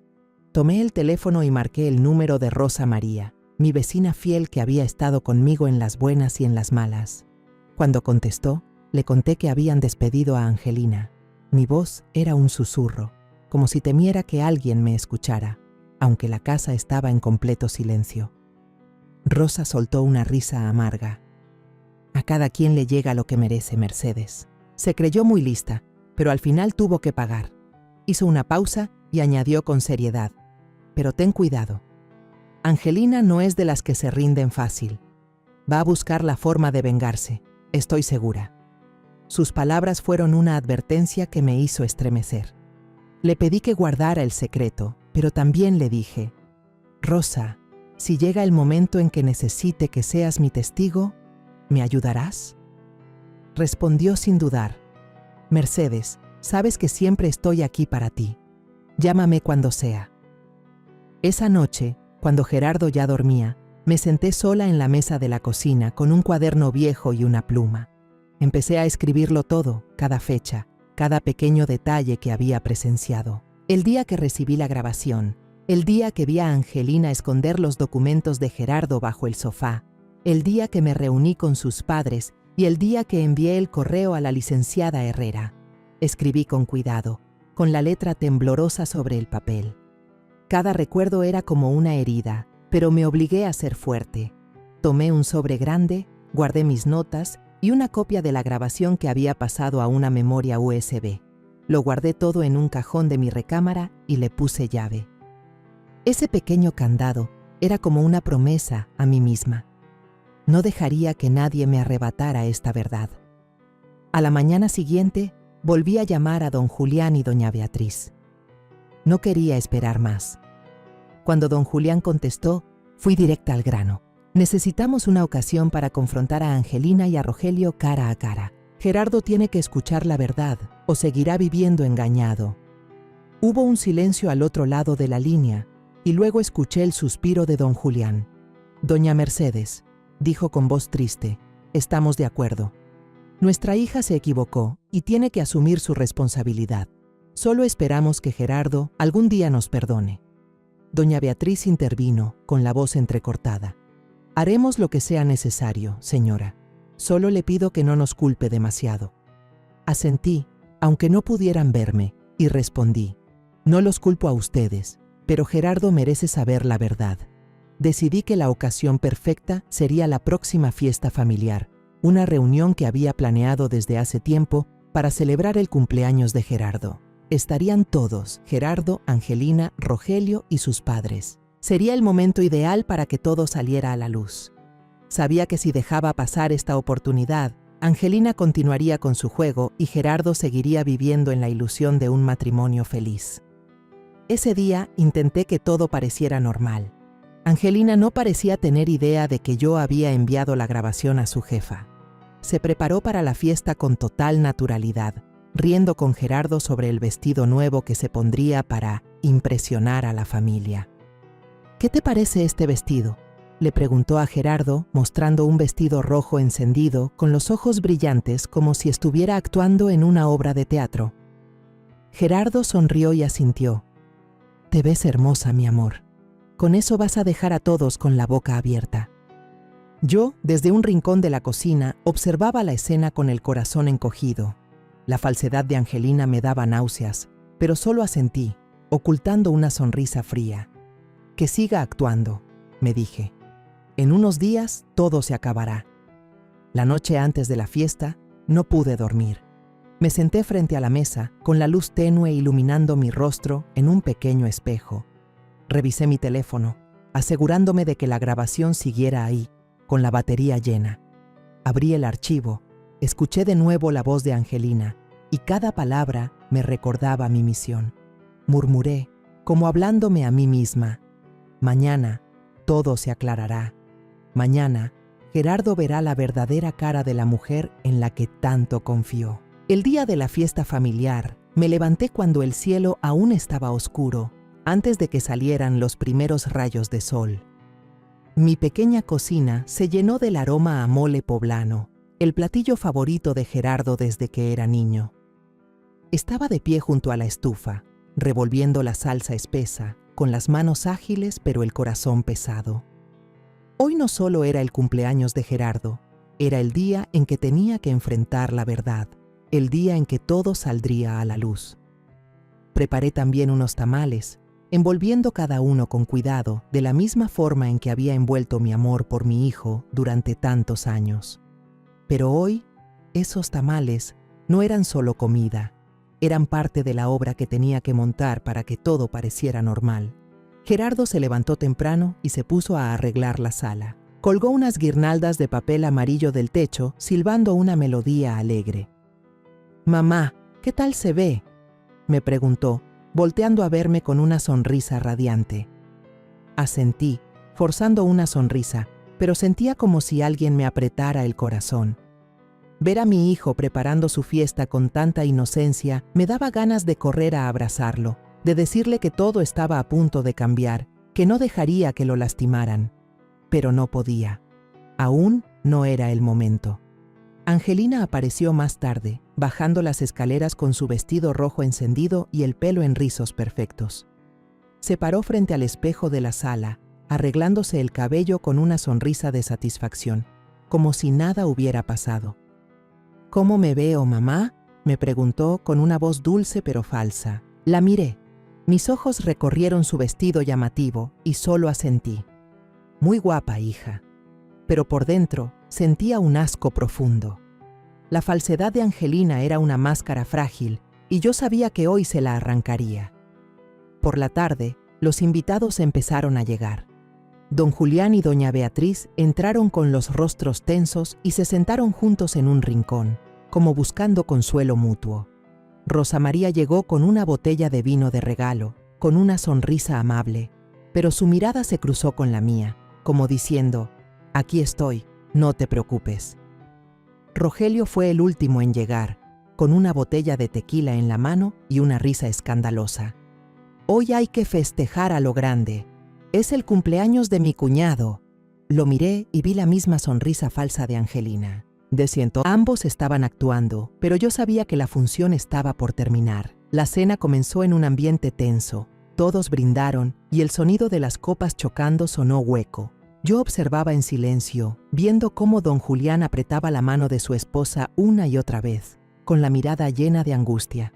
Tomé el teléfono y marqué el número de Rosa María, mi vecina fiel que había estado conmigo en las buenas y en las malas. Cuando contestó, le conté que habían despedido a Angelina. Mi voz era un susurro, como si temiera que alguien me escuchara, aunque la casa estaba en completo silencio. Rosa soltó una risa amarga. A cada quien le llega lo que merece, Mercedes. Se creyó muy lista, pero al final tuvo que pagar. Hizo una pausa y añadió con seriedad: pero ten cuidado. Angelina no es de las que se rinden fácil. Va a buscar la forma de vengarse, estoy segura. Sus palabras fueron una advertencia que me hizo estremecer. Le pedí que guardara el secreto, pero también le dije: Rosa, si llega el momento en que necesite que seas mi testigo, ¿me ayudarás? Respondió sin dudar: Mercedes, sabes que siempre estoy aquí para ti. Llámame cuando sea. Esa noche, cuando Gerardo ya dormía, me senté sola en la mesa de la cocina con un cuaderno viejo y una pluma. Empecé a escribirlo todo, cada fecha, cada pequeño detalle que había presenciado. El día que recibí la grabación, el día que vi a Angelina esconder los documentos de Gerardo bajo el sofá, el día que me reuní con sus padres y el día que envié el correo a la licenciada Herrera. Escribí con cuidado, con la letra temblorosa sobre el papel. Cada recuerdo era como una herida, pero me obligué a ser fuerte. Tomé un sobre grande, guardé mis notas y una copia de la grabación que había pasado a una memoria USB. Lo guardé todo en un cajón de mi recámara y le puse llave. Ese pequeño candado era como una promesa a mí misma. No dejaría que nadie me arrebatara esta verdad. A la mañana siguiente, volví a llamar a don Julián y doña Beatriz. No quería esperar más. Cuando don Julián contestó, fui directa al grano. Necesitamos una ocasión para confrontar a Angelina y a Rogelio cara a cara. Gerardo tiene que escuchar la verdad o seguirá viviendo engañado. Hubo un silencio al otro lado de la línea y luego escuché el suspiro de don Julián. Doña Mercedes, dijo con voz triste, estamos de acuerdo. Nuestra hija se equivocó y tiene que asumir su responsabilidad. Solo esperamos que Gerardo algún día nos perdone. Doña Beatriz intervino, con la voz entrecortada. Haremos lo que sea necesario, señora. Solo le pido que no nos culpe demasiado. Asentí, aunque no pudieran verme, y respondí: no los culpo a ustedes, pero Gerardo merece saber la verdad. Decidí que la ocasión perfecta sería la próxima fiesta familiar, una reunión que había planeado desde hace tiempo para celebrar el cumpleaños de Gerardo. Estarían todos, Gerardo, Angelina, Rogelio y sus padres. Sería el momento ideal para que todo saliera a la luz. Sabía que si dejaba pasar esta oportunidad, Angelina continuaría con su juego y Gerardo seguiría viviendo en la ilusión de un matrimonio feliz. Ese día intenté que todo pareciera normal. Angelina no parecía tener idea de que yo había enviado la grabación a su jefa. Se preparó para la fiesta con total naturalidad, riendo con Gerardo sobre el vestido nuevo que se pondría para impresionar a la familia. «¿Qué te parece este vestido?», le preguntó a Gerardo, mostrando un vestido rojo encendido con los ojos brillantes como si estuviera actuando en una obra de teatro. Gerardo sonrió y asintió. «Te ves hermosa, mi amor. Con eso vas a dejar a todos con la boca abierta». Yo, desde un rincón de la cocina, observaba la escena con el corazón encogido. La falsedad de Angelina me daba náuseas, pero solo asentí, ocultando una sonrisa fría. «Que siga actuando», me dije. «En unos días todo se acabará». La noche antes de la fiesta, no pude dormir. Me senté frente a la mesa, con la luz tenue iluminando mi rostro en un pequeño espejo. Revisé mi teléfono, asegurándome de que la grabación siguiera ahí, con la batería llena. Abrí el archivo, escuché de nuevo la voz de Angelina, y cada palabra me recordaba mi misión. Murmuré, como hablándome a mí misma. «Mañana todo se aclarará. Mañana Gerardo verá la verdadera cara de la mujer en la que tanto confió». El día de la fiesta familiar, me levanté cuando el cielo aún estaba oscuro, antes de que salieran los primeros rayos de sol. Mi pequeña cocina se llenó del aroma a mole poblano, el platillo favorito de Gerardo desde que era niño. Estaba de pie junto a la estufa, revolviendo la salsa espesa, con las manos ágiles pero el corazón pesado. Hoy no solo era el cumpleaños de Gerardo, era el día en que tenía que enfrentar la verdad, el día en que todo saldría a la luz. Preparé también unos tamales, envolviendo cada uno con cuidado, de la misma forma en que había envuelto mi amor por mi hijo durante tantos años. Pero hoy, esos tamales no eran solo comida, eran parte de la obra que tenía que montar para que todo pareciera normal. Gerardo se levantó temprano y se puso a arreglar la sala. Colgó unas guirnaldas de papel amarillo del techo, silbando una melodía alegre. «Mamá, ¿qué tal se ve?», me preguntó, volteando a verme con una sonrisa radiante. Asentí, forzando una sonrisa, pero sentía como si alguien me apretara el corazón. Ver a mi hijo preparando su fiesta con tanta inocencia me daba ganas de correr a abrazarlo, de decirle que todo estaba a punto de cambiar, que no dejaría que lo lastimaran. Pero no podía. Aún no era el momento. Angelina apareció más tarde, bajando las escaleras con su vestido rojo encendido y el pelo en rizos perfectos. Se paró frente al espejo de la sala, arreglándose el cabello con una sonrisa de satisfacción, como si nada hubiera pasado. «¿Cómo me veo, mamá?», me preguntó con una voz dulce pero falsa. La miré. Mis ojos recorrieron su vestido llamativo y solo asentí. «Muy guapa, hija». Pero por dentro sentía un asco profundo. La falsedad de Angelina era una máscara frágil y yo sabía que hoy se la arrancaría. Por la tarde, los invitados empezaron a llegar. Don Julián y doña Beatriz entraron con los rostros tensos y se sentaron juntos en un rincón, como buscando consuelo mutuo. Rosa María llegó con una botella de vino de regalo, con una sonrisa amable, pero su mirada se cruzó con la mía, como diciendo: «Aquí estoy, no te preocupes». Rogelio fue el último en llegar, con una botella de tequila en la mano y una risa escandalosa. «Hoy hay que festejar a lo grande. Es el cumpleaños de mi cuñado». Lo miré y vi la misma sonrisa falsa de Angelina. De ciento, ambos estaban actuando, pero yo sabía que la función estaba por terminar. La cena comenzó en un ambiente tenso. Todos brindaron y el sonido de las copas chocando sonó hueco. Yo observaba en silencio, viendo cómo don Julián apretaba la mano de su esposa una y otra vez, con la mirada llena de angustia.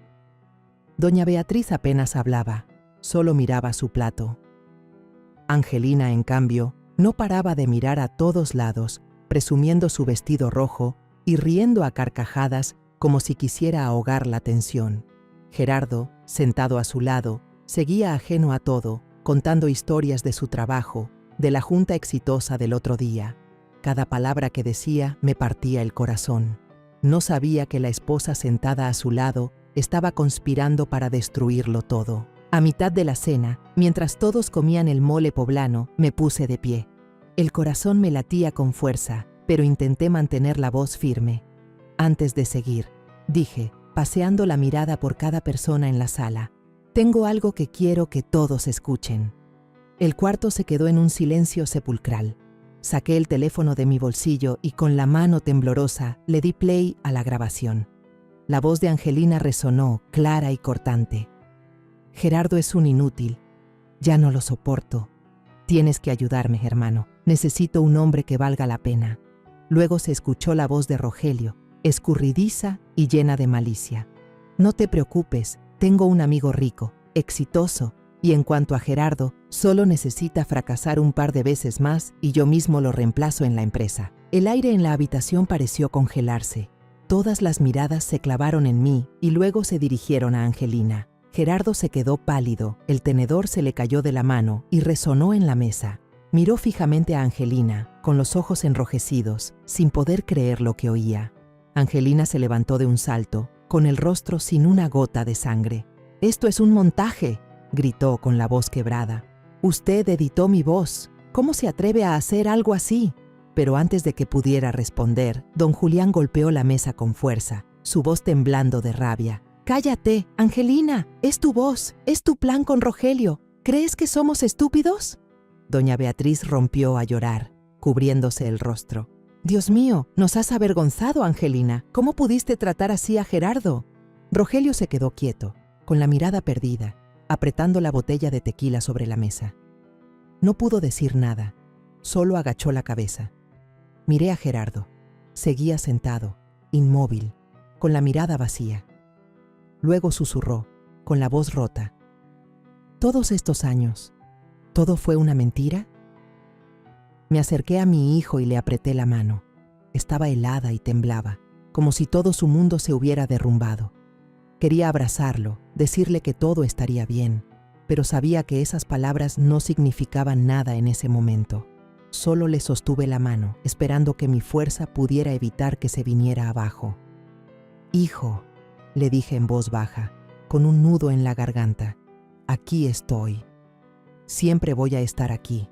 Doña Beatriz apenas hablaba, solo miraba su plato. Angelina, en cambio, no paraba de mirar a todos lados, presumiendo su vestido rojo y riendo a carcajadas como si quisiera ahogar la tensión. Gerardo, sentado a su lado, seguía ajeno a todo, contando historias de su trabajo, de la junta exitosa del otro día. Cada palabra que decía me partía el corazón. No sabía que la esposa sentada a su lado estaba conspirando para destruirlo todo. A mitad de la cena, mientras todos comían el mole poblano, me puse de pie. El corazón me latía con fuerza, pero intenté mantener la voz firme. Antes de seguir, dije, paseando la mirada por cada persona en la sala, tengo algo que quiero que todos escuchen. El cuarto se quedó en un silencio sepulcral. Saqué el teléfono de mi bolsillo y con la mano temblorosa le di play a la grabación. La voz de Angelina resonó, clara y cortante. Gerardo es un inútil. Ya no lo soporto. Tienes que ayudarme, hermano. Necesito un hombre que valga la pena. Luego se escuchó la voz de Rogelio, escurridiza y llena de malicia. No te preocupes, tengo un amigo rico, exitoso, y en cuanto a Gerardo, solo necesita fracasar un par de veces más y yo mismo lo reemplazo en la empresa. El aire en la habitación pareció congelarse. Todas las miradas se clavaron en mí y luego se dirigieron a Angelina. Gerardo se quedó pálido, el tenedor se le cayó de la mano y resonó en la mesa. Miró fijamente a Angelina, con los ojos enrojecidos, sin poder creer lo que oía. Angelina se levantó de un salto, con el rostro sin una gota de sangre. «¡Esto es un montaje!», gritó con la voz quebrada. «Usted editó mi voz. ¿Cómo se atreve a hacer algo así?». Pero antes de que pudiera responder, don Julián golpeó la mesa con fuerza, su voz temblando de rabia. «¡Cállate, Angelina! Es tu voz, es tu plan con Rogelio. ¿Crees que somos estúpidos?». Doña Beatriz rompió a llorar, cubriéndose el rostro. «Dios mío, nos has avergonzado, Angelina. ¿Cómo pudiste tratar así a Gerardo?». Rogelio se quedó quieto, con la mirada perdida, apretando la botella de tequila sobre la mesa. No pudo decir nada, solo agachó la cabeza. Miré a Gerardo. Seguía sentado, inmóvil, con la mirada vacía. Luego susurró, con la voz rota. «¿Todos estos años, todo fue una mentira?». Me acerqué a mi hijo y le apreté la mano. Estaba helada y temblaba, como si todo su mundo se hubiera derrumbado. Quería abrazarlo, decirle que todo estaría bien, pero sabía que esas palabras no significaban nada en ese momento. Solo le sostuve la mano, esperando que mi fuerza pudiera evitar que se viniera abajo. «Hijo», le dije en voz baja, con un nudo en la garganta, «aquí estoy. Siempre voy a estar aquí».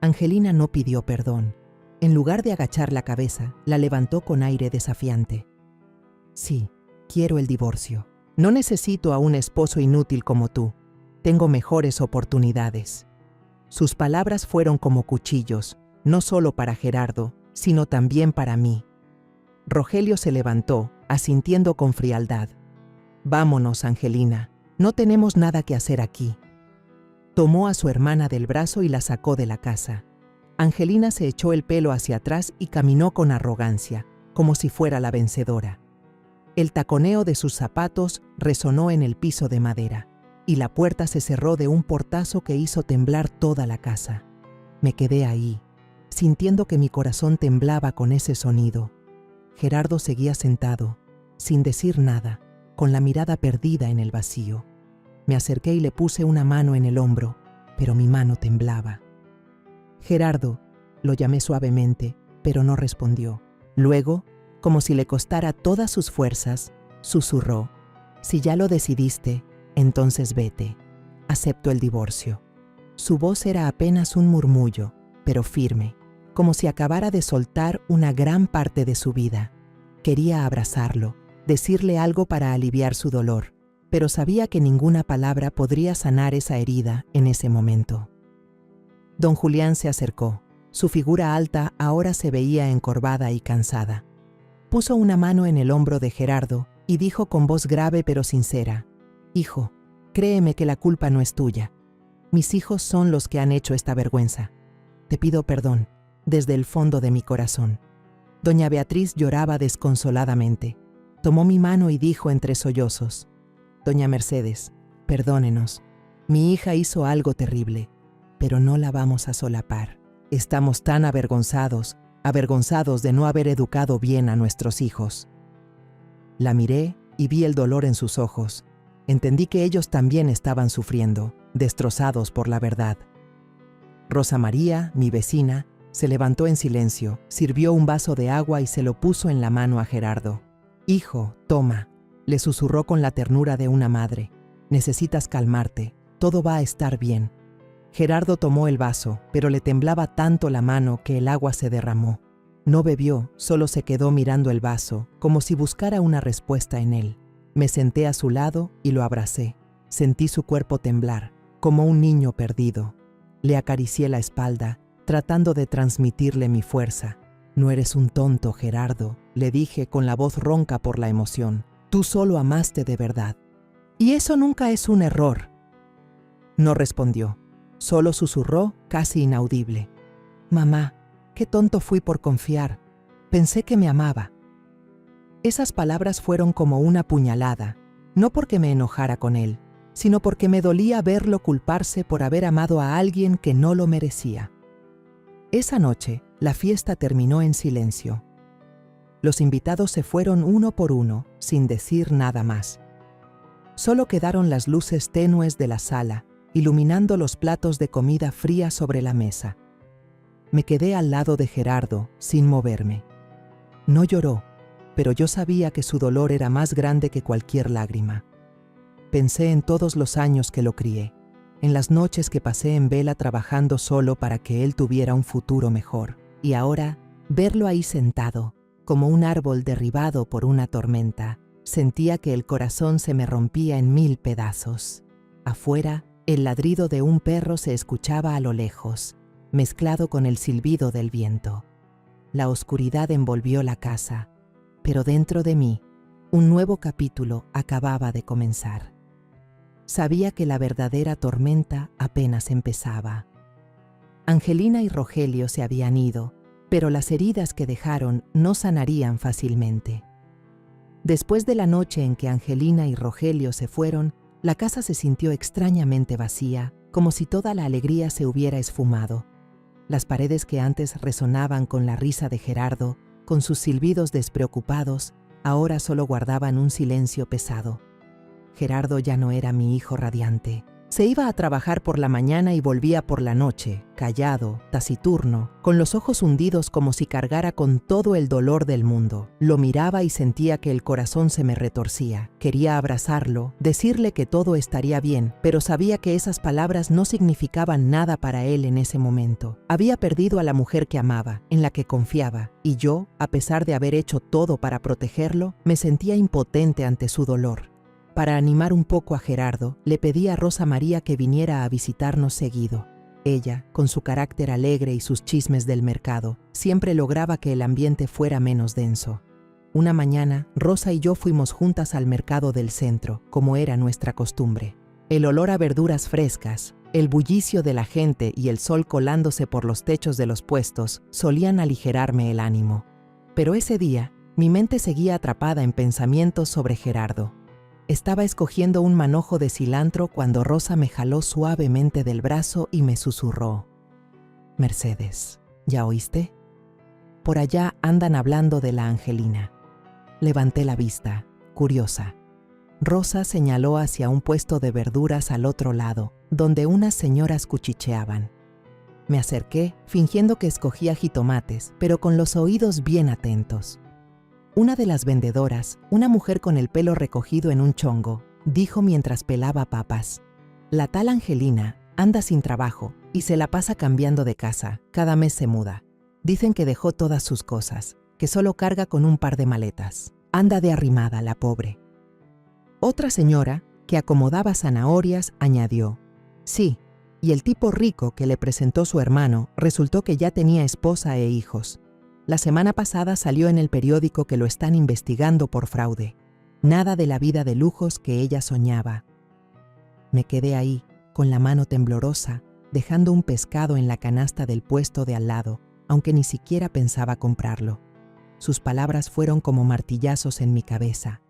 Angelina no pidió perdón. En lugar de agachar la cabeza, la levantó con aire desafiante. «Sí, quiero el divorcio. No necesito a un esposo inútil como tú. Tengo mejores oportunidades». Sus palabras fueron como cuchillos, no solo para Gerardo, sino también para mí. Rogelio se levantó, asintiendo con frialdad. «Vámonos, Angelina. No tenemos nada que hacer aquí». Tomó a su hermana del brazo y la sacó de la casa. Angelina se echó el pelo hacia atrás y caminó con arrogancia, como si fuera la vencedora. El taconeo de sus zapatos resonó en el piso de madera, y la puerta se cerró de un portazo que hizo temblar toda la casa. Me quedé ahí, sintiendo que mi corazón temblaba con ese sonido. Gerardo seguía sentado, sin decir nada, con la mirada perdida en el vacío. Me acerqué y le puse una mano en el hombro, pero mi mano temblaba. «Gerardo», lo llamé suavemente, pero no respondió. Luego, como si le costara todas sus fuerzas, susurró: «Si ya lo decidiste, entonces vete. Acepto el divorcio». Su voz era apenas un murmullo, pero firme, como si acabara de soltar una gran parte de su vida. Quería abrazarlo, decirle algo para aliviar su dolor, pero sabía que ninguna palabra podría sanar esa herida en ese momento. Don Julián se acercó. Su figura alta ahora se veía encorvada y cansada. Puso una mano en el hombro de Gerardo y dijo con voz grave pero sincera: «Hijo, créeme que la culpa no es tuya. Mis hijos son los que han hecho esta vergüenza. Te pido perdón, desde el fondo de mi corazón». Doña Beatriz lloraba desconsoladamente. Tomó mi mano y dijo entre sollozos: «Doña Mercedes, perdónenos. Mi hija hizo algo terrible, pero no la vamos a solapar. Estamos tan avergonzados de no haber educado bien a nuestros hijos». La miré y vi el dolor en sus ojos. Entendí que ellos también estaban sufriendo, destrozados por la verdad. Rosa María, mi vecina, Se levantó en silencio, sirvió un vaso de agua y se lo puso en la mano a Gerardo. «Hijo, toma», le susurró con la ternura de una madre. «Necesitas calmarte, todo va a estar bien». Gerardo tomó el vaso, pero le temblaba tanto la mano que el agua se derramó. No bebió, solo se quedó mirando el vaso, como si buscara una respuesta en él. Me senté a su lado y lo abracé. Sentí su cuerpo temblar, como un niño perdido. Le acaricié la espalda, tratando de transmitirle mi fuerza. «No eres un tonto, Gerardo», le dije con la voz ronca por la emoción. «Tú solo amaste de verdad. Y eso nunca es un error». No respondió, solo susurró, casi inaudible. «Mamá, qué tonto fui por confiar. Pensé que me amaba». Esas palabras fueron como una puñalada, no porque me enojara con él, sino porque me dolía verlo culparse por haber amado a alguien que no lo merecía. Esa noche, la fiesta terminó en silencio. Los invitados se fueron uno por uno, sin decir nada más. Solo quedaron las luces tenues de la sala, iluminando los platos de comida fría sobre la mesa. Me quedé al lado de Gerardo, sin moverme. No lloró, pero yo sabía que su dolor era más grande que cualquier lágrima. Pensé en todos los años que lo crié, en las noches que pasé en vela trabajando solo para que él tuviera un futuro mejor. Y ahora, verlo ahí sentado, como un árbol derribado por una tormenta, sentía que el corazón se me rompía en 1000 pedazos. Afuera, el ladrido de un perro se escuchaba a lo lejos, mezclado con el silbido del viento. La oscuridad envolvió la casa, pero dentro de mí, un nuevo capítulo acababa de comenzar. Sabía que la verdadera tormenta apenas empezaba. Angelina y Rogelio se habían ido, pero las heridas que dejaron no sanarían fácilmente. Después de la noche en que Angelina y Rogelio se fueron, la casa se sintió extrañamente vacía, como si toda la alegría se hubiera esfumado. Las paredes que antes resonaban con la risa de Gerardo, con sus silbidos despreocupados, ahora solo guardaban un silencio pesado. Gerardo ya no era mi hijo radiante. Se iba a trabajar por la mañana y volvía por la noche, callado, taciturno, con los ojos hundidos como si cargara con todo el dolor del mundo. Lo miraba y sentía que el corazón se me retorcía. Quería abrazarlo, decirle que todo estaría bien, pero sabía que esas palabras no significaban nada para él en ese momento. Había perdido a la mujer que amaba, en la que confiaba, y yo, a pesar de haber hecho todo para protegerlo, me sentía impotente ante su dolor. Para animar un poco a Gerardo, le pedí a Rosa María que viniera a visitarnos seguido. Ella, con su carácter alegre y sus chismes del mercado, siempre lograba que el ambiente fuera menos denso. Una mañana, Rosa y yo fuimos juntas al mercado del centro, como era nuestra costumbre. El olor a verduras frescas, el bullicio de la gente y el sol colándose por los techos de los puestos solían aligerarme el ánimo. Pero ese día, mi mente seguía atrapada en pensamientos sobre Gerardo. Estaba escogiendo un manojo de cilantro cuando Rosa me jaló suavemente del brazo y me susurró: «Mercedes, ¿ya oíste? Por allá andan hablando de la Angelina». Levanté la vista, curiosa. Rosa señaló hacia un puesto de verduras al otro lado, donde unas señoras cuchicheaban. Me acerqué, fingiendo que escogía jitomates, pero con los oídos bien atentos. Una de las vendedoras, una mujer con el pelo recogido en un chongo, dijo mientras pelaba papas: «La tal Angelina anda sin trabajo y se la pasa cambiando de casa, cada mes se muda. Dicen que dejó todas sus cosas, que solo carga con un par de maletas. Anda de arrimada, la pobre». Otra señora, que acomodaba zanahorias, añadió: «Sí, y el tipo rico que le presentó su hermano resultó que ya tenía esposa e hijos. La semana pasada salió en el periódico que lo están investigando por fraude. Nada de la vida de lujos que ella soñaba». Me quedé ahí, con la mano temblorosa, dejando un pescado en la canasta del puesto de al lado, aunque ni siquiera pensaba comprarlo. Sus palabras fueron como martillazos en mi cabeza.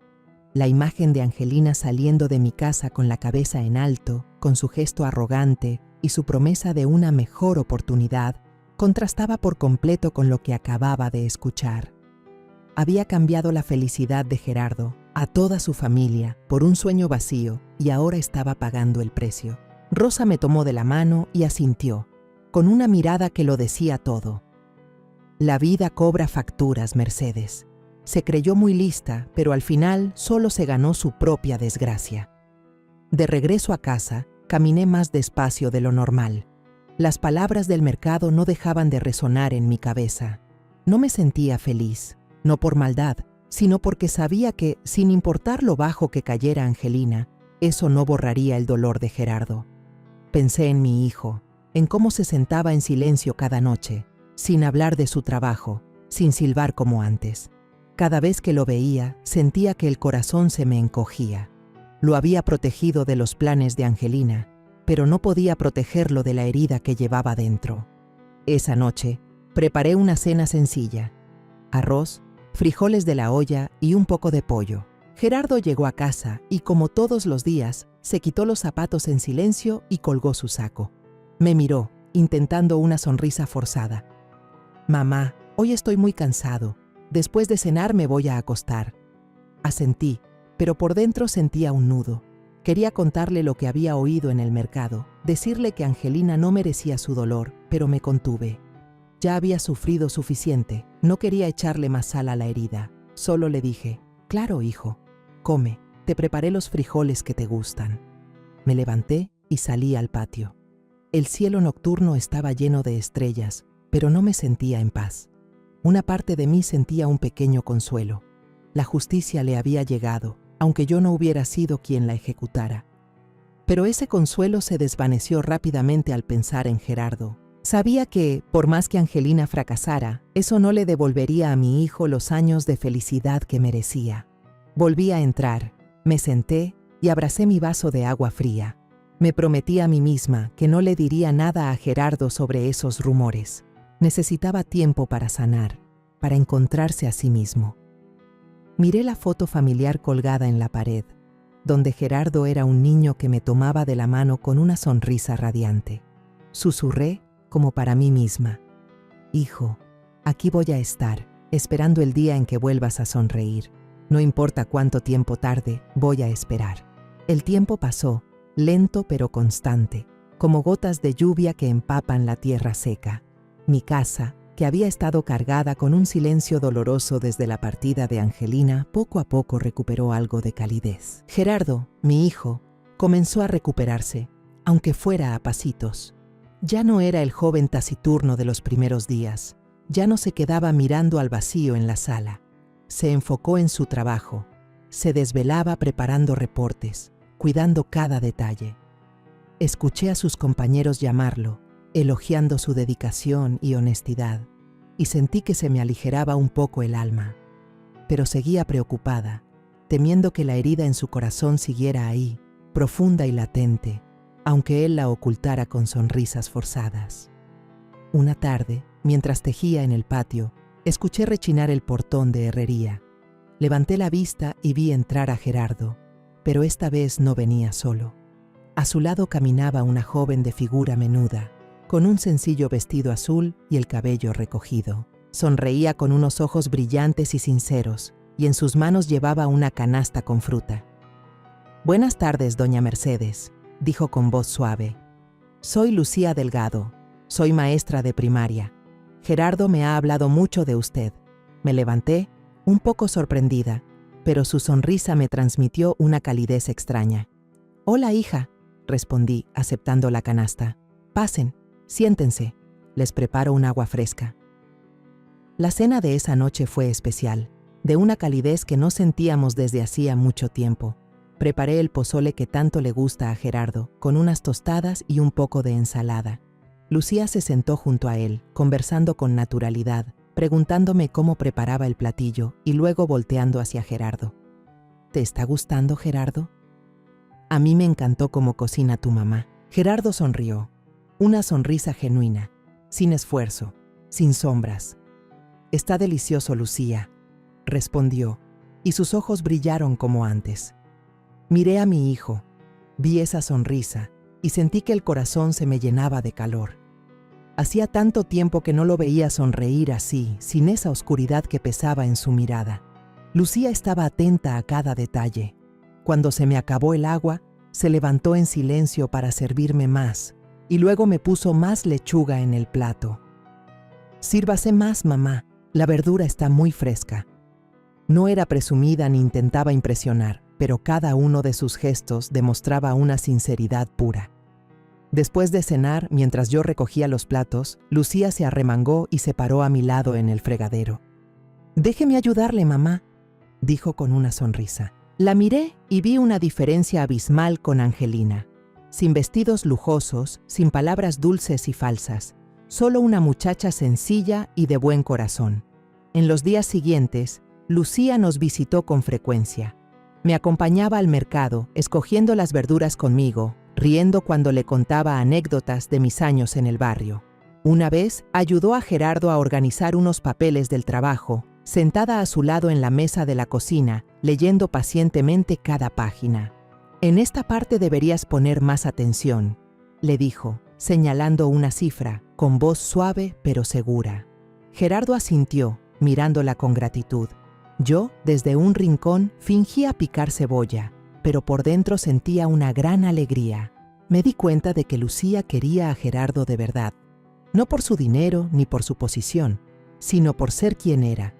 La imagen de Angelina saliendo de mi casa con la cabeza en alto, con su gesto arrogante y su promesa de una mejor oportunidad, contrastaba por completo con lo que acababa de escuchar. Había cambiado la felicidad de Gerardo, a toda su familia, por un sueño vacío, y ahora estaba pagando el precio. Rosa me tomó de la mano y asintió, con una mirada que lo decía todo. La vida cobra facturas, Mercedes. Se creyó muy lista, pero al final solo se ganó su propia desgracia. De regreso a casa, caminé más despacio de lo normal. Las palabras del mercado no dejaban de resonar en mi cabeza. No me sentía feliz, no por maldad, sino porque sabía que, sin importar lo bajo que cayera Angelina, eso no borraría el dolor de Gerardo. Pensé en mi hijo, en cómo se sentaba en silencio cada noche, sin hablar de su trabajo, sin silbar como antes. Cada vez que lo veía, sentía que el corazón se me encogía. Lo había protegido de los planes de Angelina, pero no podía protegerlo de la herida que llevaba dentro. Esa noche, preparé una cena sencilla: arroz, frijoles de la olla y un poco de pollo. Gerardo llegó a casa y, como todos los días, se quitó los zapatos en silencio y colgó su saco. Me miró, intentando una sonrisa forzada. «Mamá, hoy estoy muy cansado. Después de cenar me voy a acostar». Asentí, pero por dentro sentía un nudo. Quería contarle lo que había oído en el mercado, decirle que Angelina no merecía su dolor, pero me contuve. Ya había sufrido suficiente, no quería echarle más sal a la herida. Solo le dije: «Claro, hijo, come, te preparé los frijoles que te gustan». Me levanté y salí al patio. El cielo nocturno estaba lleno de estrellas, pero no me sentía en paz. Una parte de mí sentía un pequeño consuelo. La justicia le había llegado, aunque yo no hubiera sido quien la ejecutara. Pero ese consuelo se desvaneció rápidamente al pensar en Gerardo. Sabía que, por más que Angelina fracasara, eso no le devolvería a mi hijo los años de felicidad que merecía. Volví a entrar, me senté y abracé mi vaso de agua fría. Me prometí a mí misma que no le diría nada a Gerardo sobre esos rumores. Necesitaba tiempo para sanar, para encontrarse a sí mismo. Miré la foto familiar colgada en la pared, donde Gerardo era un niño que me tomaba de la mano con una sonrisa radiante. Susurré, como para mí misma: «Hijo, aquí voy a estar, esperando el día en que vuelvas a sonreír. No importa cuánto tiempo tarde, voy a esperar». El tiempo pasó, lento pero constante, como gotas de lluvia que empapan la tierra seca. Mi casa, que había estado cargada con un silencio doloroso desde la partida de Angelina, poco a poco recuperó algo de calidez. Gerardo, mi hijo, comenzó a recuperarse, aunque fuera a pasitos. Ya no era el joven taciturno de los primeros días. Ya no se quedaba mirando al vacío en la sala. Se enfocó en su trabajo. Se desvelaba preparando reportes, cuidando cada detalle. Escuché a sus compañeros llamarlo, elogiando su dedicación y honestidad, y sentí que se me aligeraba un poco el alma. Pero seguía preocupada, temiendo que la herida en su corazón siguiera ahí, profunda y latente, aunque él la ocultara con sonrisas forzadas. Una tarde, mientras tejía en el patio, escuché rechinar el portón de herrería. Levanté la vista y vi entrar a Gerardo, pero esta vez no venía solo. A su lado caminaba una joven de figura menuda, con un sencillo vestido azul y el cabello recogido. Sonreía con unos ojos brillantes y sinceros, y en sus manos llevaba una canasta con fruta. «Buenas tardes, doña Mercedes», dijo con voz suave. «Soy Lucía Delgado, soy maestra de primaria. Gerardo me ha hablado mucho de usted». Me levanté, un poco sorprendida, pero su sonrisa me transmitió una calidez extraña. «Hola, hija», respondí, aceptando la canasta. «Pasen. Siéntense, les preparo un agua fresca». La cena de esa noche fue especial, de una calidez que no sentíamos desde hacía mucho tiempo. Preparé el pozole que tanto le gusta a Gerardo, con unas tostadas y un poco de ensalada. Lucía se sentó junto a él, conversando con naturalidad, preguntándome cómo preparaba el platillo y luego volteando hacia Gerardo. «¿Te está gustando, Gerardo?» «A mí me encantó cómo cocina tu mamá». Gerardo sonrió. Una sonrisa genuina, sin esfuerzo, sin sombras. «Está delicioso, Lucía», respondió, y sus ojos brillaron como antes. Miré a mi hijo, vi esa sonrisa y sentí que el corazón se me llenaba de calor. Hacía tanto tiempo que no lo veía sonreír así, sin esa oscuridad que pesaba en su mirada. Lucía estaba atenta a cada detalle. Cuando se me acabó el agua, se levantó en silencio para servirme más, y luego me puso más lechuga en el plato. Sírvase más, mamá. La verdura está muy fresca. No era presumida ni intentaba impresionar, pero cada uno de sus gestos demostraba una sinceridad pura. Después de cenar, mientras yo recogía los platos, Lucía se arremangó y se paró a mi lado en el fregadero. «Déjeme ayudarle, mamá», dijo con una sonrisa. La miré y vi una diferencia abismal con Angelina. Sin vestidos lujosos, sin palabras dulces y falsas, solo una muchacha sencilla y de buen corazón. En los días siguientes, Lucía nos visitó con frecuencia. Me acompañaba al mercado, escogiendo las verduras conmigo, riendo cuando le contaba anécdotas de mis años en el barrio. Una vez ayudó a Gerardo a organizar unos papeles del trabajo, sentada a su lado en la mesa de la cocina, leyendo pacientemente cada página. «En esta parte deberías poner más atención», le dijo, señalando una cifra, con voz suave pero segura. Gerardo asintió, mirándola con gratitud. Yo, desde un rincón, fingía picar cebolla, pero por dentro sentía una gran alegría. Me di cuenta de que Lucía quería a Gerardo de verdad, no por su dinero ni por su posición, sino por ser quien era,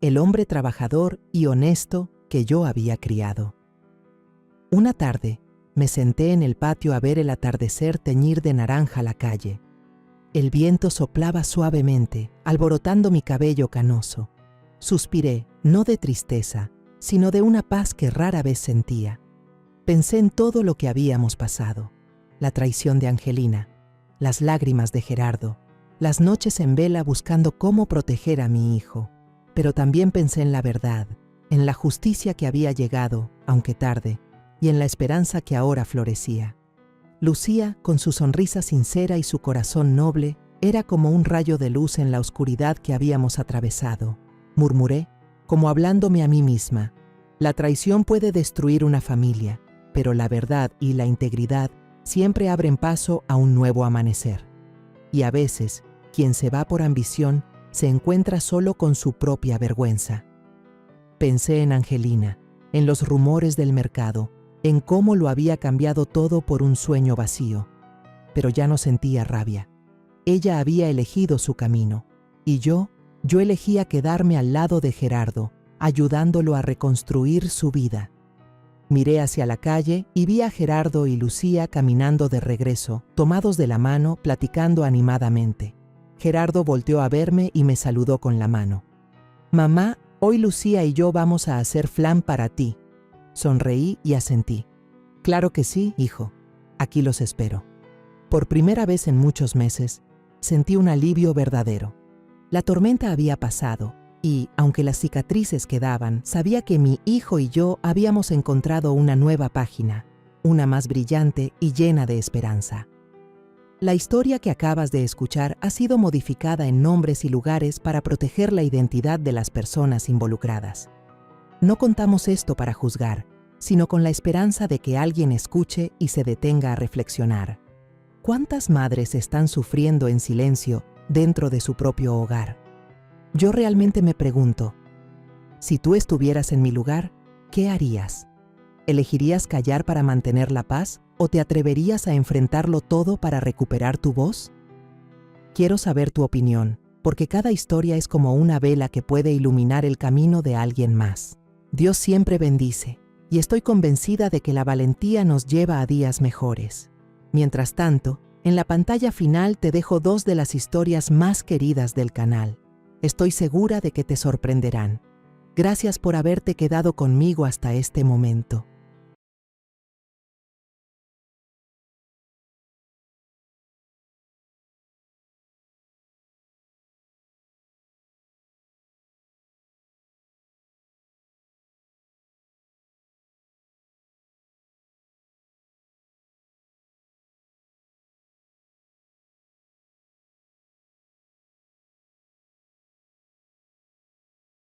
el hombre trabajador y honesto que yo había criado. Una tarde, me senté en el patio a ver el atardecer teñir de naranja la calle. El viento soplaba suavemente, alborotando mi cabello canoso. Suspiré, no de tristeza, sino de una paz que rara vez sentía. Pensé en todo lo que habíamos pasado, la traición de Angelina, las lágrimas de Gerardo, las noches en vela buscando cómo proteger a mi hijo. Pero también pensé en la verdad, en la justicia que había llegado, aunque tarde, y en la esperanza que ahora florecía. Lucía, con su sonrisa sincera y su corazón noble, era como un rayo de luz en la oscuridad que habíamos atravesado. Murmuré, como hablándome a mí misma: la traición puede destruir una familia, pero la verdad y la integridad siempre abren paso a un nuevo amanecer. Y a veces, quien se va por ambición se encuentra solo con su propia vergüenza. Pensé en Angelina, en los rumores del mercado, en cómo lo había cambiado todo por un sueño vacío. Pero ya no sentía rabia. Ella había elegido su camino, y yo elegía quedarme al lado de Gerardo, ayudándolo a reconstruir su vida. Miré hacia la calle y vi a Gerardo y Lucía caminando de regreso, tomados de la mano, platicando animadamente. Gerardo volteó a verme y me saludó con la mano. «Mamá, hoy Lucía y yo vamos a hacer flan para ti». Sonreí y asentí. «Claro que sí, hijo. Aquí los espero». Por primera vez en muchos meses, sentí un alivio verdadero. La tormenta había pasado y, aunque las cicatrices quedaban, sabía que mi hijo y yo habíamos encontrado una nueva página, una más brillante y llena de esperanza. La historia que acabas de escuchar ha sido modificada en nombres y lugares para proteger la identidad de las personas involucradas. No contamos esto para juzgar, sino con la esperanza de que alguien escuche y se detenga a reflexionar. ¿Cuántas madres están sufriendo en silencio dentro de su propio hogar? Yo realmente me pregunto, si tú estuvieras en mi lugar, ¿qué harías? ¿Elegirías callar para mantener la paz o te atreverías a enfrentarlo todo para recuperar tu voz? Quiero saber tu opinión, porque cada historia es como una vela que puede iluminar el camino de alguien más. Dios siempre bendice, y estoy convencida de que la valentía nos lleva a días mejores. Mientras tanto, en la pantalla final te dejo 2 de las historias más queridas del canal. Estoy segura de que te sorprenderán. Gracias por haberte quedado conmigo hasta este momento.